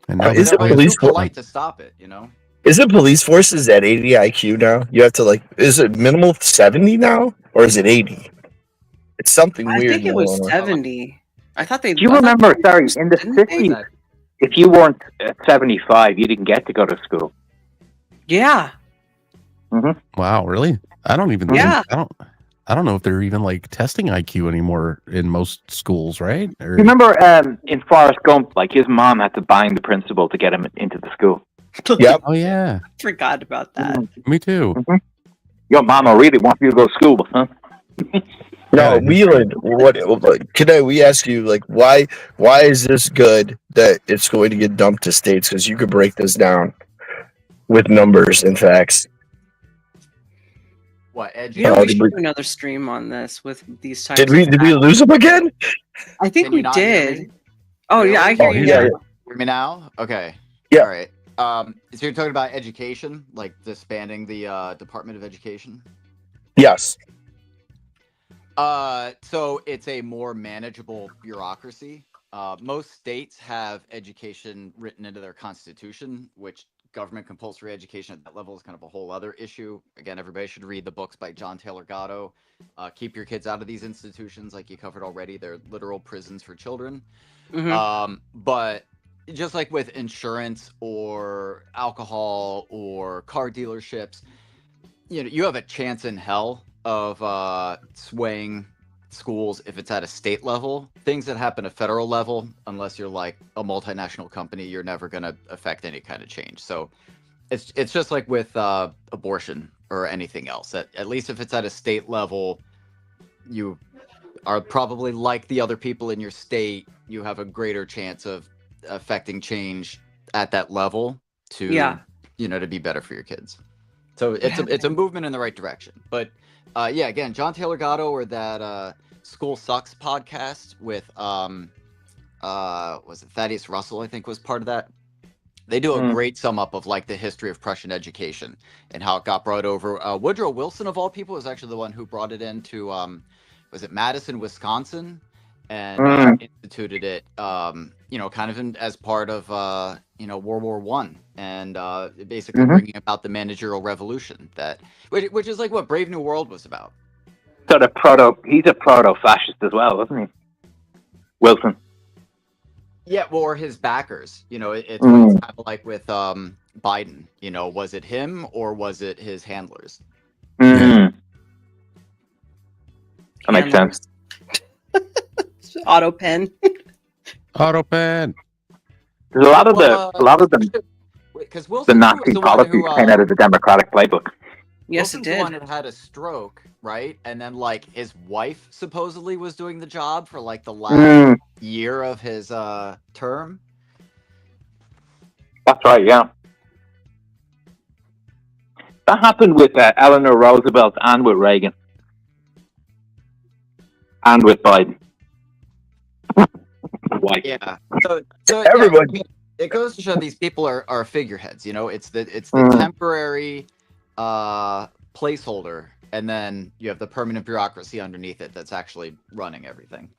And now Is it Everybody's police too polite to stop it, you know? Is it police forces at 80 IQ now? You have to like, is it minimal 70 now, or is it 80? It's something I weird. think it was 70. I thought they. Do you I thought remember, they- sorry, in the didn't they? 50s, if you weren't at 75, you didn't get to go to school. Yeah. Wow, really? I don't even. Yeah. I don't know if they're even like testing IQ anymore in most schools, right? Or, You remember in Forrest Gump, like his mom had to bang the principal to get him into the school. Yep. Oh yeah. Forgot about that. Me too. Your mama really wants you to go to school, huh? No, Wheelan, we ask you, like, why is this good that it's going to get dumped to states? Because you could break this down with numbers and facts. What, edge? You know, we did should we- do another stream on this with these types. Did we lose him again? I think Can you we not hear did. me? Oh yeah, I hear Oh, you. yeah, now. Hear me now? Okay. Yeah. All right. So you're talking about education, like disbanding the Department of Education? Yes. So it's a more manageable bureaucracy. Most states have education written into their constitution, which government compulsory education at that level is kind of a whole other issue. Again, everybody should read the books by John Taylor Gatto. Keep your kids out of these institutions, like you covered already. They're literal prisons for children. But just like with insurance or alcohol or car dealerships, you know, you have a chance in hell of swaying schools if it's at a state level. Things that happen at federal level, unless you're like a multinational company, you're never going to affect any kind of change. So it's just like with abortion or anything else. At least if it's at a state level, you are probably like the other people in your state. You have a greater chance of affecting change at that level to, you know, to be better for your kids. So it's a movement in the right direction. But yeah, again, John Taylor Gatto or that School Sucks podcast with was it Thaddeus Russell, I think was part of that. They do a great sum up of like the history of Prussian education and how it got brought over. Woodrow Wilson of all people was actually the one who brought it into was it Madison, Wisconsin, and instituted it you know, kind of as part of you know, World War One, and basically bringing about the managerial revolution which is like what Brave New World was about. So he's a proto-fascist as well, isn't he? Wilson. Yeah, well, or his backers. You know, it's kind of like with Biden. You know, was it him or was it his handlers? That makes sense. Autopen. Autopen. There's a lot of the because Wilson the Nazi policies came out of the Democratic playbook. Yes, Wilson's it did. the one that had a stroke, right? And then like his wife supposedly was doing the job for like the last year of his term. That's right, yeah. That happened with Eleanor Roosevelt and with Reagan. And with Biden. White. Yeah. So Everybody. yeah, it goes to show these people are figureheads, you know, it's the temporary placeholder, and then you have the permanent bureaucracy underneath it that's actually running everything.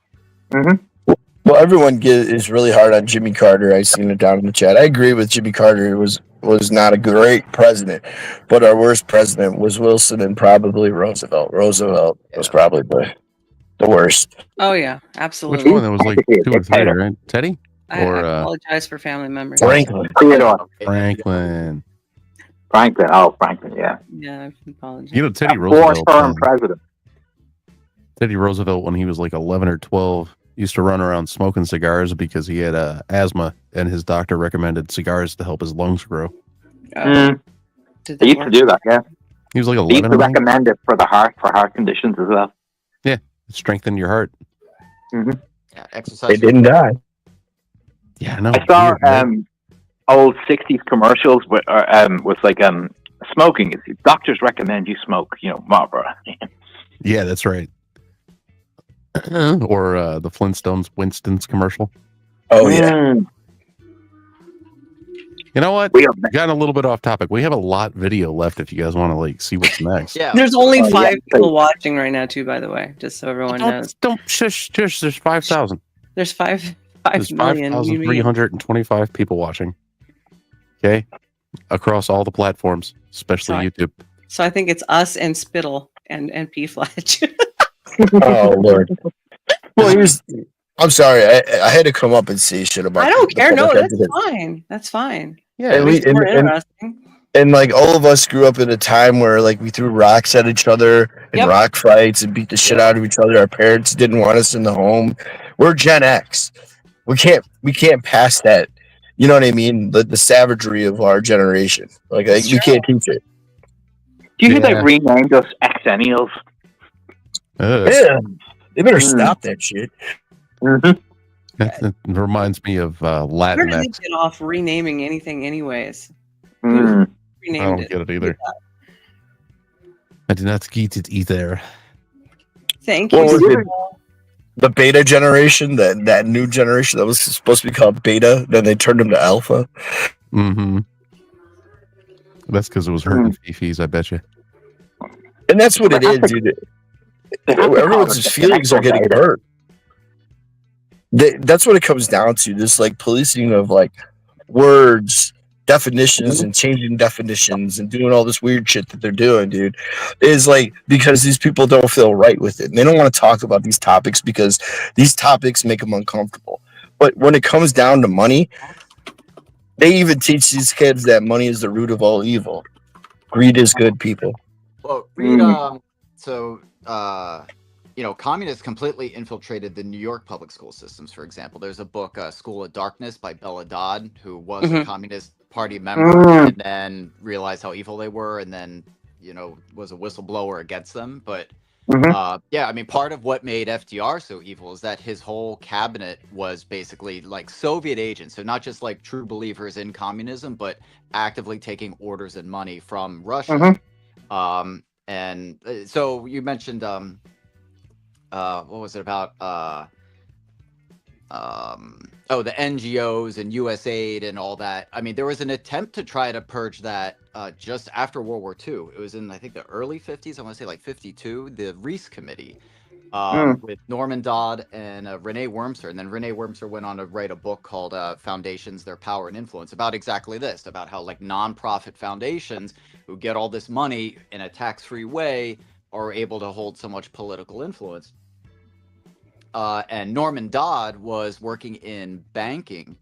Well, everyone is really hard on Jimmy Carter. I seen it down in the chat. I agree with Jimmy Carter. He was not a great president, but our worst president was Wilson and probably Roosevelt. Roosevelt was probably the worst. Oh yeah, Which absolutely. one? That was like 2 or 3, right? Teddy? I apologize for family members. Franklin. Theodore. Franklin. Franklin, yeah. Yeah, I apologize. You know, Teddy Roosevelt. Four-term president. Teddy Roosevelt, when he was like 11 or 12, used to run around smoking cigars because he had asthma, and his doctor recommended cigars to help his lungs grow. They used to do that, yeah. He was like They used 11. to recommend it for heart conditions as well. Yeah, strengthen your heart. Yeah, exercise. They didn't die. Yeah, no. I saw old 60s commercials with was like smoking. Doctors recommend you smoke, you know, Marlboro. Yeah, that's right. Or the Flintstones Winston's commercial. Oh yeah. You know what? We got a little bit off topic. We have a lot video left if you guys want to like see what's next. Yeah. There's only 5 people watching right now too, by the way, just so everyone knows. Don't shush. There's 5,000. There's 5. There's 5,325 people watching. Okay, across all the platforms, especially YouTube. So I think it's us and Spittle and P. Fletch. Oh Lord. Well, I'm sorry. I had to come up and say shit about. I don't care. No, public that's education. fine. That's fine. Yeah, And it's more interesting. And like all of us grew up in a time where like we threw rocks at each other in rock fights and beat the shit out of each other. Our parents didn't want us in the home. We're Gen X. We can't pass that. You know what I mean? The savagery of our generation. Like we can't teach it. Do you think they renamed us Xennials? Yeah, they better stop that shit. That reminds me of Where did they Latinx. get off renaming anything, anyways? I Who renamed don't it? get it either. I did not get it either. Thank What was you. it? The beta generation, that new generation that was supposed to be called beta, then they turned them to alpha. Mm-hmm. That's because it was hurting Fifi's, I bet you. And that's what it is, dude. Everyone's feelings are getting hurt. That's what it comes down to. This like policing of like words, definitions, and changing definitions and doing all this weird shit that they're doing, dude, is like because these people don't feel right with it. And they don't want to talk about these topics because these topics make them uncomfortable. But when it comes down to money, they even teach these kids that money is the root of all evil. Greed is good, people. Well, read communists completely infiltrated the New York public school systems, for example. There's a book, School of Darkness by Bella Dodd, who was a Communist Party member and then realized how evil they were and then, was a whistleblower against them. But part of what made FDR so evil is that his whole cabinet was basically like Soviet agents. So not just like true believers in communism, but actively taking orders and money from Russia. And so you mentioned, what was it about? The NGOs and USAID and all that. I mean, there was an attempt to try to purge that just after World War II. It was in, I think, the early 50s. I want to say like 52. The Reese Committee with Norman Dodd and Renee Wormser. And then Renee Wormser went on to write a book called Foundations, Their Power and Influence about exactly this, about how like nonprofit foundations who get all this money in a tax-free way are able to hold so much political influence. And Norman Dodd was working in banking,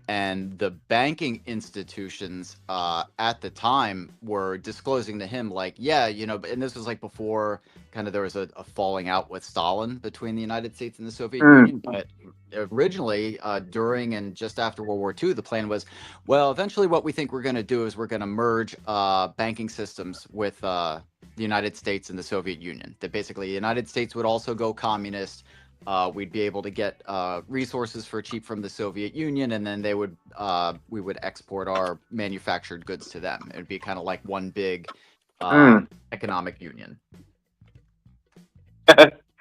and the banking institutions at the time were disclosing to him like, and this was like before kind of there was a falling out with Stalin between the United States and the Soviet Union. But originally, during and just after World War II, the plan was, well, eventually what we think we're going to do is we're going to merge banking systems with the United States and the Soviet Union. That basically the United States would also go communist. We'd be able to get resources for cheap from the Soviet Union, and then we would export our manufactured goods to them. It'd be kind of like one big economic union.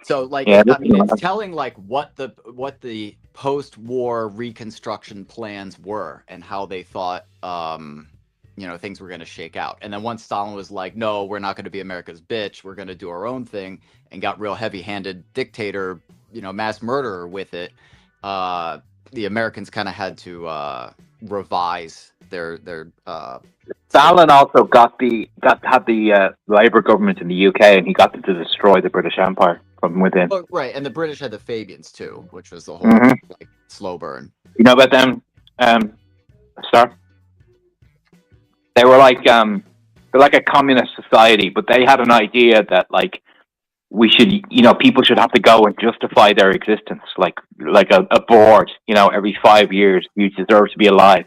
So, like, it's telling like what the post-war Reconstruction plans were and how they thought things were going to shake out. And then once Stalin was like, no, we're not going to be America's bitch, we're going to do our own thing, and got real heavy-handed dictator, mass murderer with it, the Americans kind of had to revise their Stalin also had the Labour government in the UK, and he got them to destroy the British Empire from within. Oh, right, and the British had the Fabians too, which was the whole like slow burn. You know about them, Star? They were like they're like a communist society, but they had an idea that like we should, people should have to go and justify their existence, like a board, every 5 years. You deserve to be alive.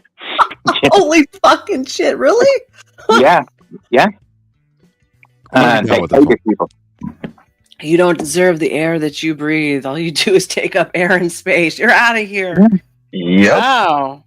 Holy fucking shit! Really? Yeah. People. You don't deserve the air that you breathe. All you do is take up air and space. You're out of here. Yep. Wow.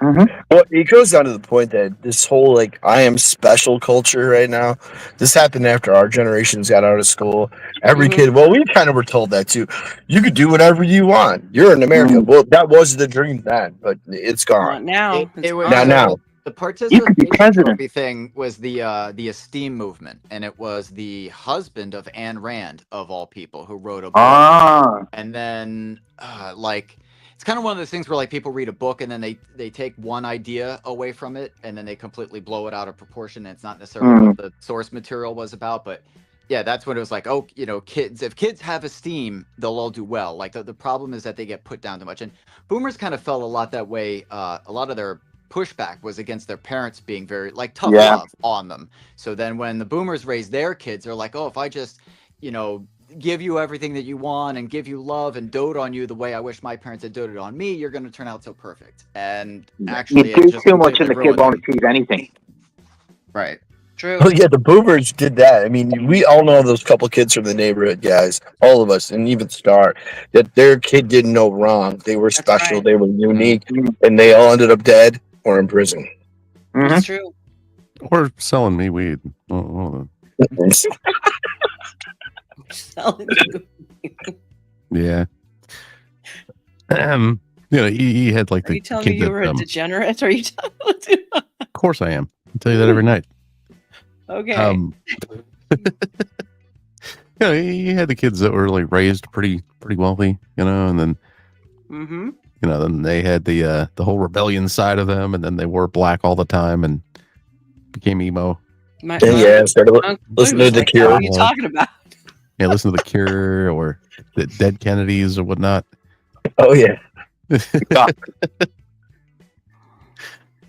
Well, it goes down to the point that this whole like I am special culture right now, this happened after our generations got out of school. Every kid, well, we kind of were told that too. You could do whatever you want. You're in America. Well, that was the dream then, but it's gone. Now. It was now. The participation trophy thing was the esteem movement, and it was the husband of Ayn Rand of all people who wrote a book. And then it's It's kind of one of those things where like people read a book and then they take one idea away from it and then they completely blow it out of proportion. And it's not necessarily what the source material was about, but yeah, that's when it was like, oh, you know, if kids have esteem, they'll all do well. Like the problem is that they get put down too much. And boomers kind of felt a lot that way. A lot of their pushback was against their parents being very like tough love on them. So then when the boomers raised their kids, they're like, oh, if I just, you know, give you everything that you want and give you love and dote on you the way I wish my parents had doted on me, you're going to turn out so perfect. And actually, you do too much and the kid won't achieve anything. Right. True. Well, yeah, the boomers did that. I mean, we all know those couple kids from the neighborhood, guys, all of us, and even Star, that their kid did no wrong. They were special, they were unique, and they all ended up dead or in prison. That's true. Or selling me weed. Selling Yeah. You know, he had like Are you telling me you were a degenerate? Are you telling me? Of course I am. I tell you that every night. Okay. You know, he had the kids that were like raised pretty wealthy, you know, and then you know, then they had the whole rebellion side of them, and then they wore black all the time and became emo. Started listening to The Cure. What are you talking about? Yeah, listen to The Cure or the Dead Kennedys or whatnot. Oh yeah.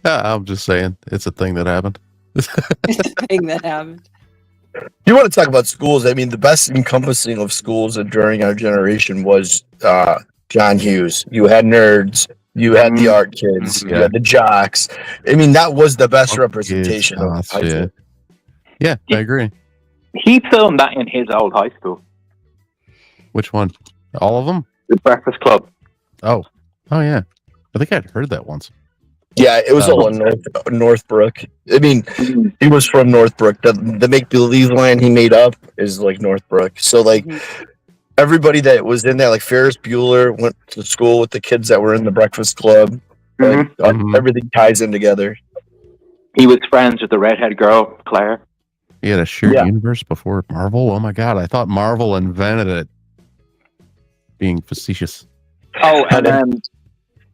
I'm just saying, it's a thing that happened. It's a thing that happened. You want to talk about schools? I mean, the best encompassing of schools during our generation was John Hughes. You had nerds. You had the art kids. You had the jocks. I mean, that was the best representation of high school. Yeah, I agree. He filmed that in his old high school. Which one? All of them? The Breakfast Club. Oh yeah. I think I'd heard that once. Yeah, it was all in Northbrook. I mean, he was from Northbrook. The make-believe line he made up is like Northbrook. So like everybody that was in there, like Ferris Bueller went to school with the kids that were in the Breakfast Club. Like, everything ties in together. He was friends with the redhead girl, Claire. He had a shared universe before Marvel. Oh my god, I thought Marvel invented it. Being facetious. Oh, and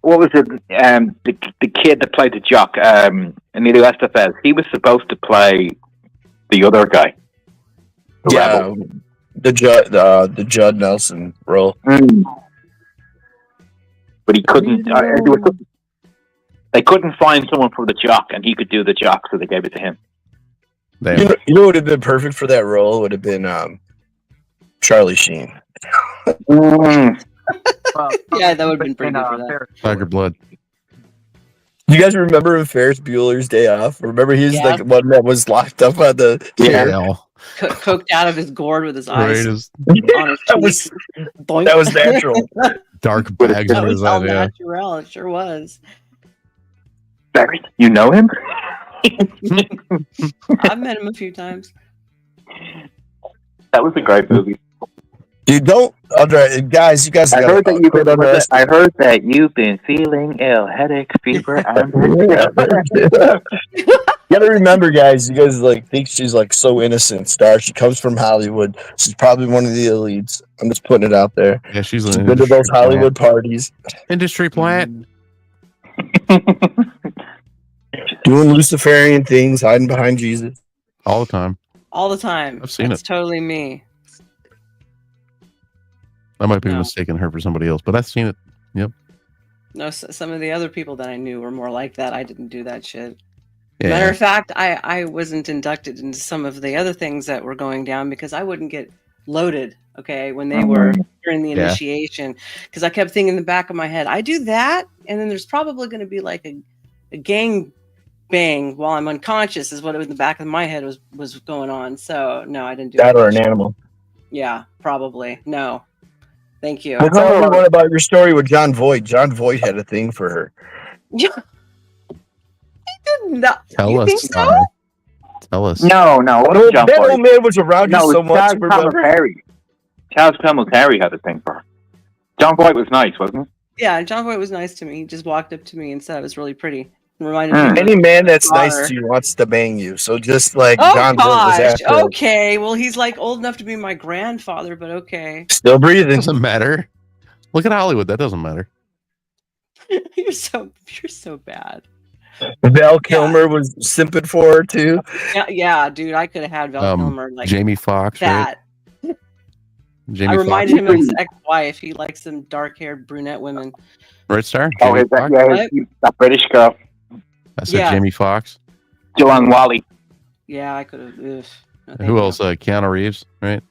what was it? The kid that played the jock in the USFS, he was supposed to play the other guy. Yeah, the Judd Nelson role. But he couldn't. They couldn't find someone for the jock, and he could do the jock, so they gave it to him. You know what would have been perfect for that role? Would have been Charlie Sheen. Yeah, that would have been pretty good for that. Tiger Blood. You guys remember in Ferris Bueller's Day Off? Remember he's like one that was locked up on the chair. Coked out of his gourd with his eyes. That was natural. Dark bags in his eye. Yeah. Natural, it sure was. Barry, you know him? I've met him a few times. That was a great movie. You don't, guys. You guys. I heard that you've been feeling ill, headache, fever, and You gotta remember, guys. You guys like think she's like so innocent. Star. She comes from Hollywood. She's probably one of the elites. I'm just putting it out there. Yeah, she's been to those Hollywood parties. Industry plant. Doing Luciferian things, hiding behind Jesus all the time. All the time. I've seen That's totally me. I might be mistaking her for somebody else, but I've seen it. Yep. No, some of the other people that I knew were more like that. I didn't do that shit. Yeah. Matter of fact, I wasn't inducted into some of the other things that were going down because I wouldn't get loaded, okay, when they were during the initiation. Because I kept thinking in the back of my head, I do that, and then there's probably going to be like a gang bang while I'm unconscious is what it was in the back of my head was going on. So, no, I didn't do that. Or an animal. Yeah, probably. No. Thank you. Well, tell me what about your story with John Voight? John Voight had a thing for her. Yeah. He did not. Tell you us. think so? Tell us. No. That old man was around you so much. Charles Palminteri had a thing for her. John Voight was nice, wasn't he? Yeah, John Voight was nice to me. He just walked up to me and said I was really pretty. Reminded me of any man that's daughter. nice to you wants to bang you. So just like Oh John Voight was gosh. after her. Okay. Well, he's like old enough to be my grandfather, but okay. Still breathing. Doesn't matter. Look at Hollywood. That doesn't matter. You're so bad. Val Kilmer was simping for her too. Yeah, dude, I could have had Val Kilmer like Jamie Foxx, that. right? Jamie I Foxx. reminded him of his ex-wife. He likes some dark-haired brunette women. Right, Star? Oh, Jamie Foxx? that British girl. I said Jamie Foxx. Joanne Wally. Yeah, I could have. Who else? Keanu Reeves, right?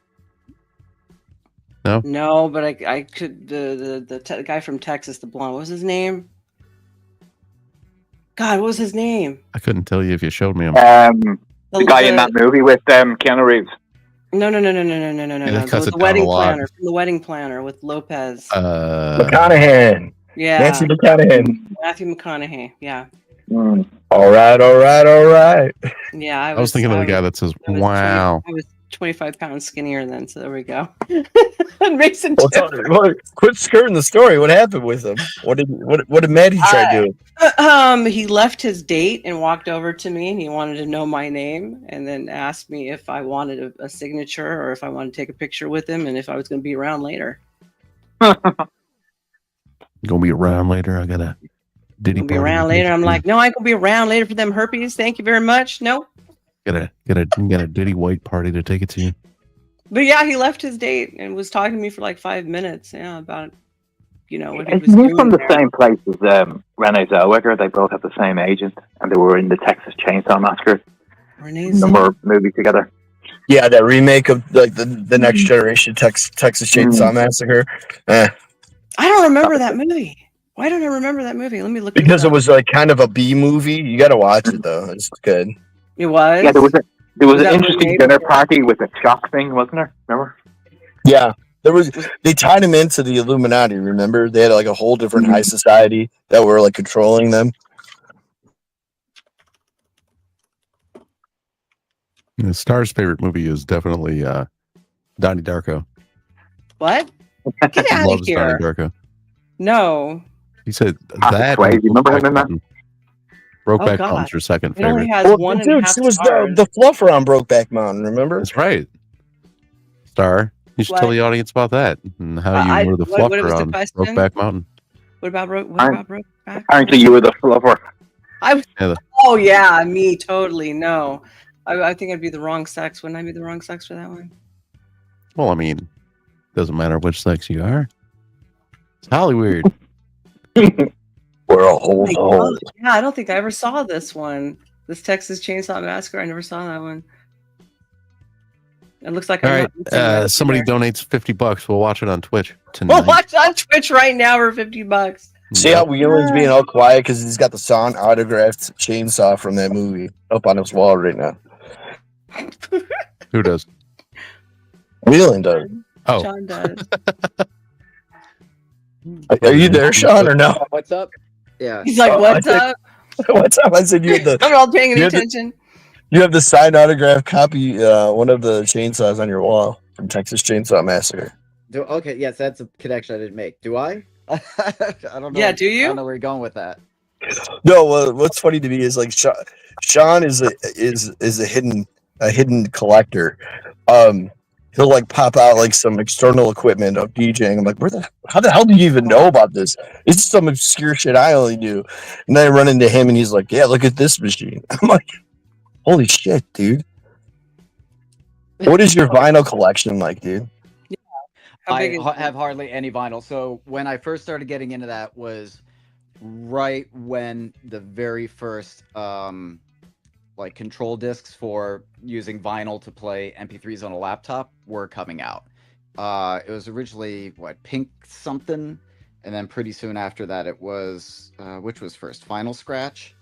No? No, but I could. The guy from Texas, the blonde. What was his name? God, what was his name? I couldn't tell you if you showed me him. The guy in that movie with Keanu Reeves. No. that cuts The it down wedding a lot. planner from the wedding planner with Lopez. McConaughey. Yeah. Nancy McConaughey. Matthew McConaughey. Yeah. All right. Yeah. I was thinking of the guy that says, "Wow." I was 25 pounds skinnier then, so there we go. And Mason. Quit skirting the story. What happened with him? What did Maddie try doing? He left his date and walked over to me, and he wanted to know my name, and then asked me if I wanted a signature or if I wanted to take a picture with him, and if I was going to be around later. Gonna be around later. I got a Diddy Be around later. I'm like, no, I ain't gonna be around later for them herpes. Thank you very much. No. Got a Diddy white party to take it to. But yeah, he left his date and was talking to me for like 5 minutes. Yeah, about what he was He's doing from the there. same place as Renee Zellweger. They both have the same agent, and they were in the Texas Chainsaw Massacre number movie together. Yeah, that remake of like the next generation Texas Chainsaw Massacre. I don't remember that movie. Why don't I remember that movie? Let me look. Because it was like kind of a B movie. You got to watch it though. It's good. It was. Yeah, there was an that interesting remade? dinner party with a shock thing, wasn't there? Remember? Yeah, there was. They tied him into the Illuminati. Remember, they had like a whole different high society that were like controlling them. The Star's favorite movie is definitely Donnie Darko. What? Get out of Loves here. Donnie Darko. No. He said Patrick that. Swayze, remember him in that? Brokeback Oh, God. Mountain's your second It only favorite. has Well, one and a dude, half she was stars. the fluffer on Brokeback Mountain. Remember? That's right. Star, you should What? tell the audience about that and how you were the what fluffer was the on question? Brokeback Mountain. What about Brokeback? Apparently, you were the fluffer. Oh yeah, me totally. No, I think I'd be the wrong sex. Wouldn't I be the wrong sex for that one? Well, I mean, doesn't matter which sex you are. It's Hollywood. We're a whole hole. Yeah, I don't think I ever saw this one. This Texas Chainsaw Massacre. I never saw that one. It looks like All I'm right. not missing much Somebody there. donates $50. We'll watch it on Twitch tonight. We'll watch on Twitch right now for $50. See how Wheeler's being all quiet because he's got the song autographed chainsaw from that movie up on his wall right now. Who does? Wheelan does. Oh. Sean does. Are you there, Sean, or no? What's up? Yeah. He's like, Oh, "What's I think- up?" What's up? I said you had the. I'm not paying any you had the- attention. You have the signed autograph copy, one of the chainsaws on your wall from Texas Chainsaw Massacre. Okay, yes, that's a connection I didn't make. Do I? I don't know. Yeah, do you? I don't know where you're going with that. No, what's funny to me is like Sean is a hidden collector. He'll like pop out like some external equipment of DJing. I'm like, how the hell do you even know about this? This is some obscure shit I only do. And then I run into him and he's like, yeah, look at this machine. I'm like, holy shit, dude. What is your vinyl collection like, dude? I have hardly any vinyl. So when I first started getting into that was right when the very first like control discs for using vinyl to play MP3s on a laptop were coming out. It was originally Pink something, and then pretty soon after that it was which was first, Final Scratch,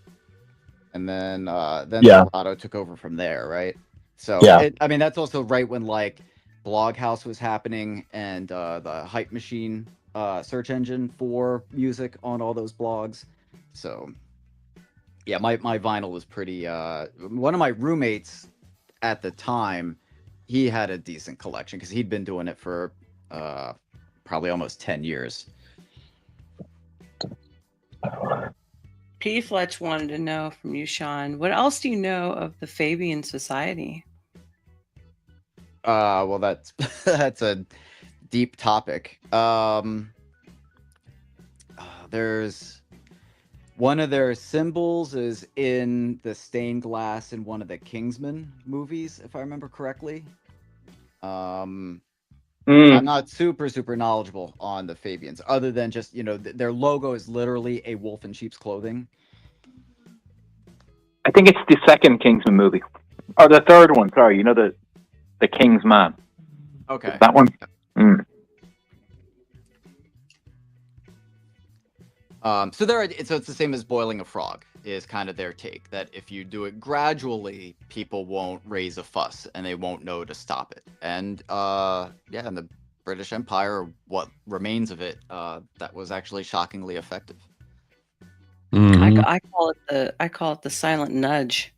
and then Serato took over from there, right? So I mean that's also right when like Bloghouse was happening and the Hype Machine search engine for music on all those blogs. So yeah, my vinyl was pretty one of my roommates at the time, he had a decent collection because he'd been doing it for probably almost 10 years. P. Fletch wanted to know from you, Sean, what else do you know of the Fabian Society? Well, that's that's a deep topic. There's One of their symbols is in the stained glass in one of the Kingsman movies, if I remember correctly. I'm not super knowledgeable on the Fabians, other than just, their logo is literally a wolf in sheep's clothing. I think it's the second Kingsman movie, or the third one. Sorry, the King's Man. Okay, that one. So it's the same as boiling a frog, is kind of their take, that if you do it gradually, people won't raise a fuss and they won't know to stop it. And in the British Empire, or what remains of it, that was actually shockingly effective. I call it the silent nudge.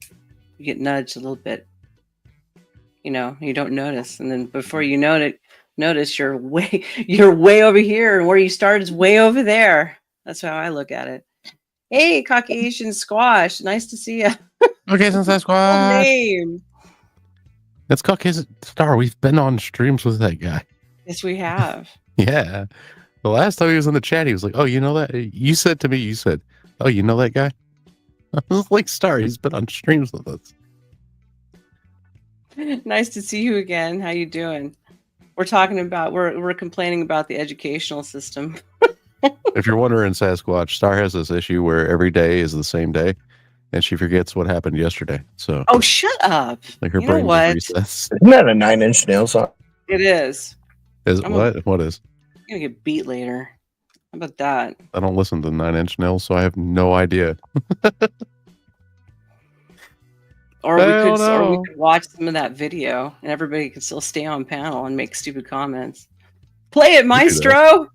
You get nudged a little bit, you don't notice, and then before you notice you're way over here, and where you start is way over there. That's how I look at it. Hey, Caucasian Squash, nice to see you. Caucasian Squash. Name. It's Caucasian Star. We've been on streams with that guy. Yes, we have. Yeah. The last time he was in the chat, he was like, "Oh, you know that?" You said to me, "Oh, you know that guy?" I was like, "Star, he's been on streams with us." Nice to see you again. How you doing? We're complaining about the educational system. If you're wondering, Sasquatch, Star has this issue where every day is the same day, and she forgets what happened yesterday. So, oh, shut up! Like her you know brain what? just resets. Isn't that a Nine Inch Nails song? It is. Is what? What is? I'm gonna get beat later. How about that? I don't listen to Nine Inch Nails, so I have no idea. Or we could watch some of that video, and everybody could still stay on panel and make stupid comments. Play it, Maestro.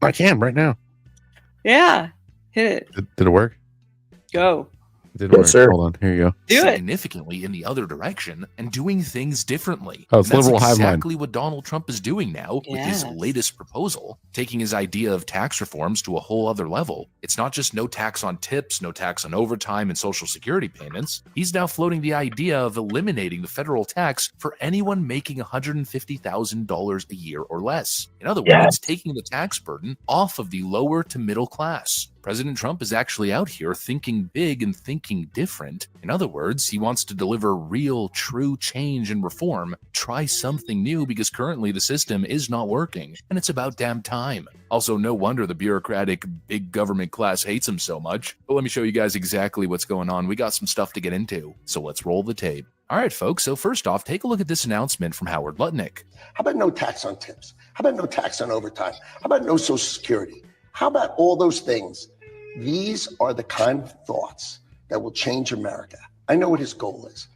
I can right now. Yeah, hit it. Did it work? Go. It didn't work. Sir. Hold on. Here you go. Do it. Significantly in the other direction and doing things differently. Oh, it's And that's liberal hive mind. exactly what Donald Trump is doing now with his latest proposal, taking his idea of tax reforms to a whole other level. It's not just no tax on tips, no tax on overtime and Social Security payments. He's now floating the idea of eliminating the federal tax for anyone making $150,000 a year or less. In other words, taking the tax burden off of the lower to middle class. President Trump is actually out here thinking big and thinking different. In other words, he wants to deliver real, true change and reform. Try something new because currently the system is not working, and it's about damn time. Also, no wonder the bureaucratic big government class hates him so much. But let me show you guys exactly what's going on. We got some stuff to get into, so let's roll the tape. All right, folks, so first off, take a look at this announcement from Howard Lutnick. How about no tax on tips? How about no tax on overtime? How about no Social Security? How about all those things? These are the kind of thoughts that will change America. I know what his goal is.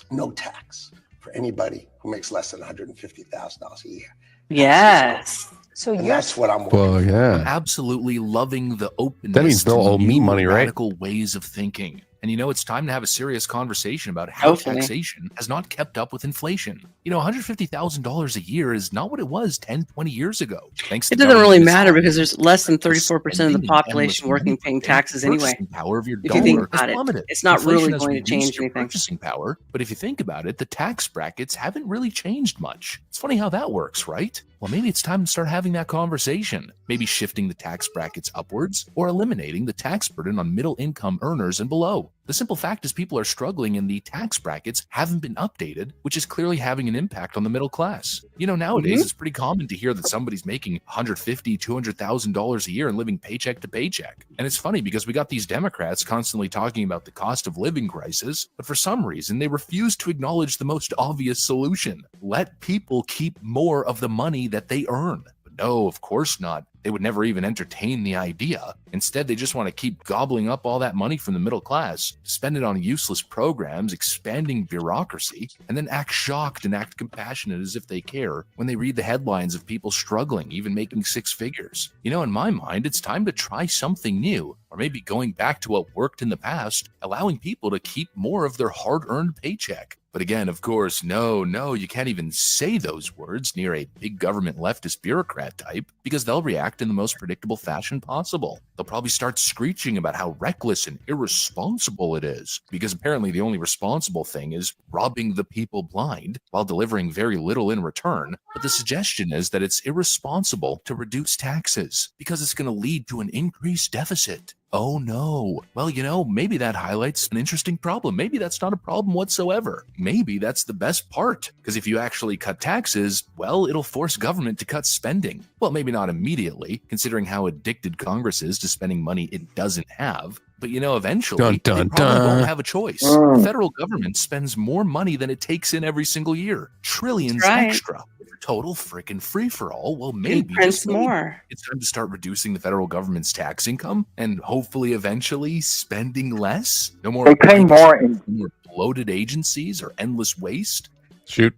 No tax for anybody who makes less than $150,000 a year. Yes. So that's what I'm working Well, yeah. I'm absolutely loving the openness That means they'll to owe me new money, right? radical ways of thinking. And it's time to have a serious conversation about how Hopefully. taxation has not kept up with inflation. $150,000 a year is not what it was 10, 20 years ago. Thanks to It doesn't really government matter misconduct, because there's less than 34% of the spending population endless working money, paying the taxes anyway. purchasing power of your If you think dollar has about it, plummeted. it's not Inflation really has going to reduced change your anything. purchasing power, but if you think about it, the tax brackets haven't really changed much. It's funny how that works, right? Well, maybe it's time to start having that conversation. Maybe shifting the tax brackets upwards or eliminating the tax burden on middle income earners and below. The simple fact is people are struggling and the tax brackets haven't been updated, which is clearly having an impact on the middle class. Nowadays it's pretty common to hear that somebody's making $150,000, $200,000 a year and living paycheck to paycheck. And it's funny because we got these Democrats constantly talking about the cost of living crisis, but for some reason they refuse to acknowledge the most obvious solution. Let people keep more of the money that they earn. But no, of course not. They would never even entertain the idea. Instead, they just want to keep gobbling up all that money from the middle class, spend it on useless programs, expanding bureaucracy, and then act shocked and act compassionate as if they care when they read the headlines of people struggling, even making six figures. In my mind, it's time to try something new, or maybe going back to what worked in the past, allowing people to keep more of their hard-earned paycheck. But again, of course, no, you can't even say those words near a big government leftist bureaucrat type because they'll react in the most predictable fashion possible. They'll probably start screeching about how reckless and irresponsible it is because apparently the only responsible thing is robbing the people blind while delivering very little in return. But the suggestion is that it's irresponsible to reduce taxes because it's going to lead to an increased deficit. Oh no. Well, maybe that highlights an interesting problem. Maybe that's not a problem whatsoever. Maybe that's the best part. Because if you actually cut taxes, well, it'll force government to cut spending. Well, maybe not immediately, considering how addicted Congress is to spending money it doesn't have. But eventually, they probably won't have a choice. The federal government spends more money than it takes in every single year. Trillions extra. Total freaking free-for-all. Well, maybe just more. It's time to start reducing the federal government's tax income and hopefully eventually spending less. No more, They pay more in more bloated agencies or endless waste. Shoot.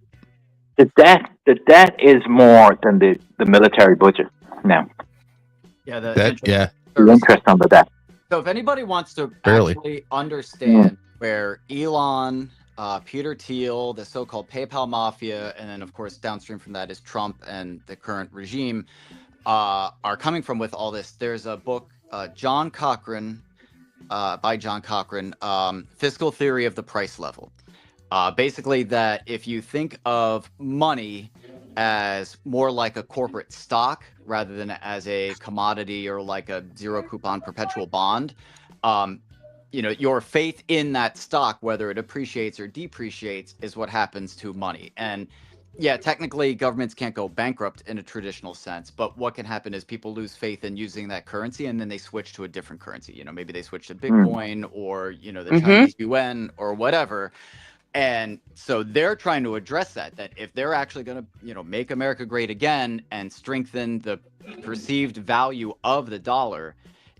the debt is more than the military budget now. Yeah, The interest on the debt. So if anybody wants to Barely. actually understand where Elon, Peter Thiel, the so-called PayPal mafia, and then of course downstream from that is Trump and the current regime, are coming from with all this, there's a book, John Cochrane, by John Cochrane, Fiscal Theory of the Price Level. Basically that if you think of money as more like a corporate stock rather than as a commodity or like a zero coupon perpetual bond, your faith in that stock, whether it appreciates or depreciates, is what happens to money. And yeah, technically governments can't go bankrupt in a traditional sense, but what can happen is people lose faith in using that currency and then they switch to a different currency. Maybe they switch to Bitcoin or, the Chinese yuan or whatever. And so they're trying to address that if they're actually going to, make America great again and strengthen the perceived value of the dollar,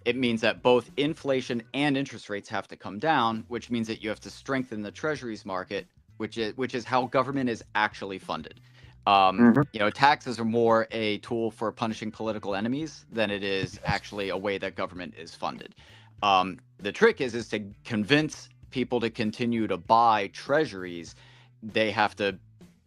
it means that both inflation and interest rates have to come down, which means that you have to strengthen the treasuries market, which is how government is actually funded. Taxes are more a tool for punishing political enemies than it is actually a way that government is funded. The trick is to convince people to continue to buy treasuries. They have to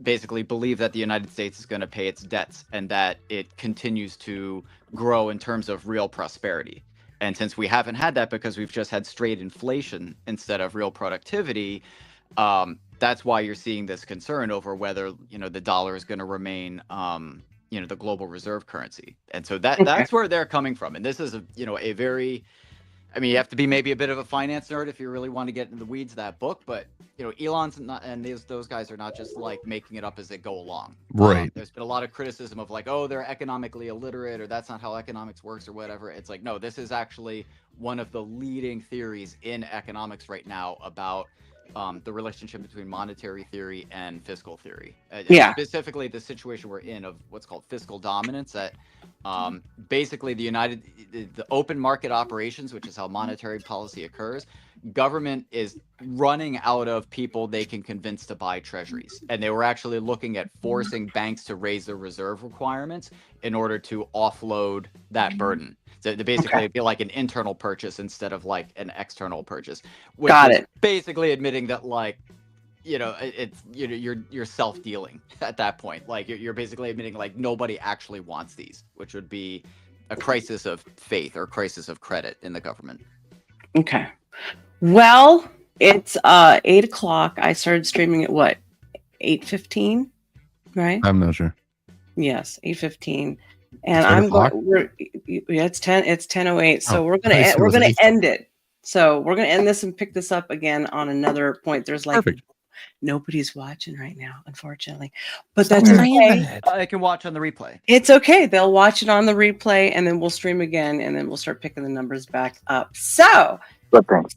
basically believe that the United States is going to pay its debts and that it continues to grow in terms of real prosperity. And since we haven't had that because we've just had straight inflation instead of real productivity, that's why you're seeing this concern over whether, the dollar is going to remain, the global reserve currency. And so that's where they're coming from. And this is a very, you have to be maybe a bit of a finance nerd if you really want to get into the weeds of that book, but Elon's not, and those guys are not just like making it up as they go along. Right. There's been a lot of criticism of like, oh, they're economically illiterate or that's not how economics works or whatever. It's like, no, this is actually one of the leading theories in economics right now about the relationship between monetary theory and fiscal theory. Specifically the situation we're in of what's called fiscal dominance, that basically the open market operations, which is how monetary policy occurs, government is running out of people they can convince to buy treasuries. And they were actually looking at forcing banks to raise their reserve requirements in order to offload that burden. So to basically be like an internal purchase instead of like an external purchase. Which is basically admitting that like, you're self-dealing at that point. Like you're basically admitting like nobody actually wants these, which would be a crisis of faith or crisis of credit in the government. Okay. Well, it's 8 o'clock. I started streaming at what? 8:15, right? I'm not sure. Yes, 8:15. And I'm going. It's 10:08. So we're gonna end it. So we're gonna end this and pick this up again on another point. There's like nobody's watching right now, unfortunately, but that's okay. I can watch on the replay. It's okay. They'll watch it on the replay, and then we'll stream again, and then we'll start picking the numbers back up. So.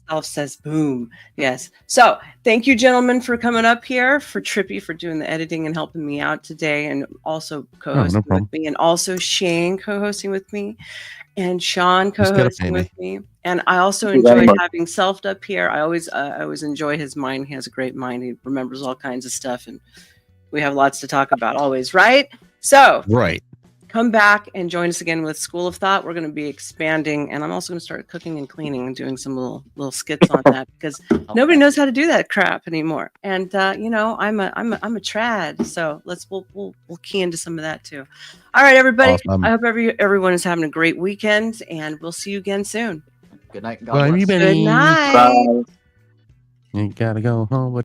Self says boom. Yes. So thank you, gentlemen, for coming up here, for Trippy for doing the editing and helping me out today, and also co-hosting with me, and also Shane co-hosting with me, and Sean co-hosting with me. And I also enjoy having Self up here. I always enjoy his mind. He has a great mind. He remembers all kinds of stuff, and we have lots to talk about always, right? So come back and join us again with School of Thot. We're going to be expanding, and I'm also going to start cooking and cleaning and doing some little skits on that because nobody knows how to do that crap anymore. And I'm a trad, so we'll key into some of that too. All right, everybody. Awesome. I hope everyone is having a great weekend, and we'll see you again soon. Good night. God bless. Good night. Bye. You gotta go home.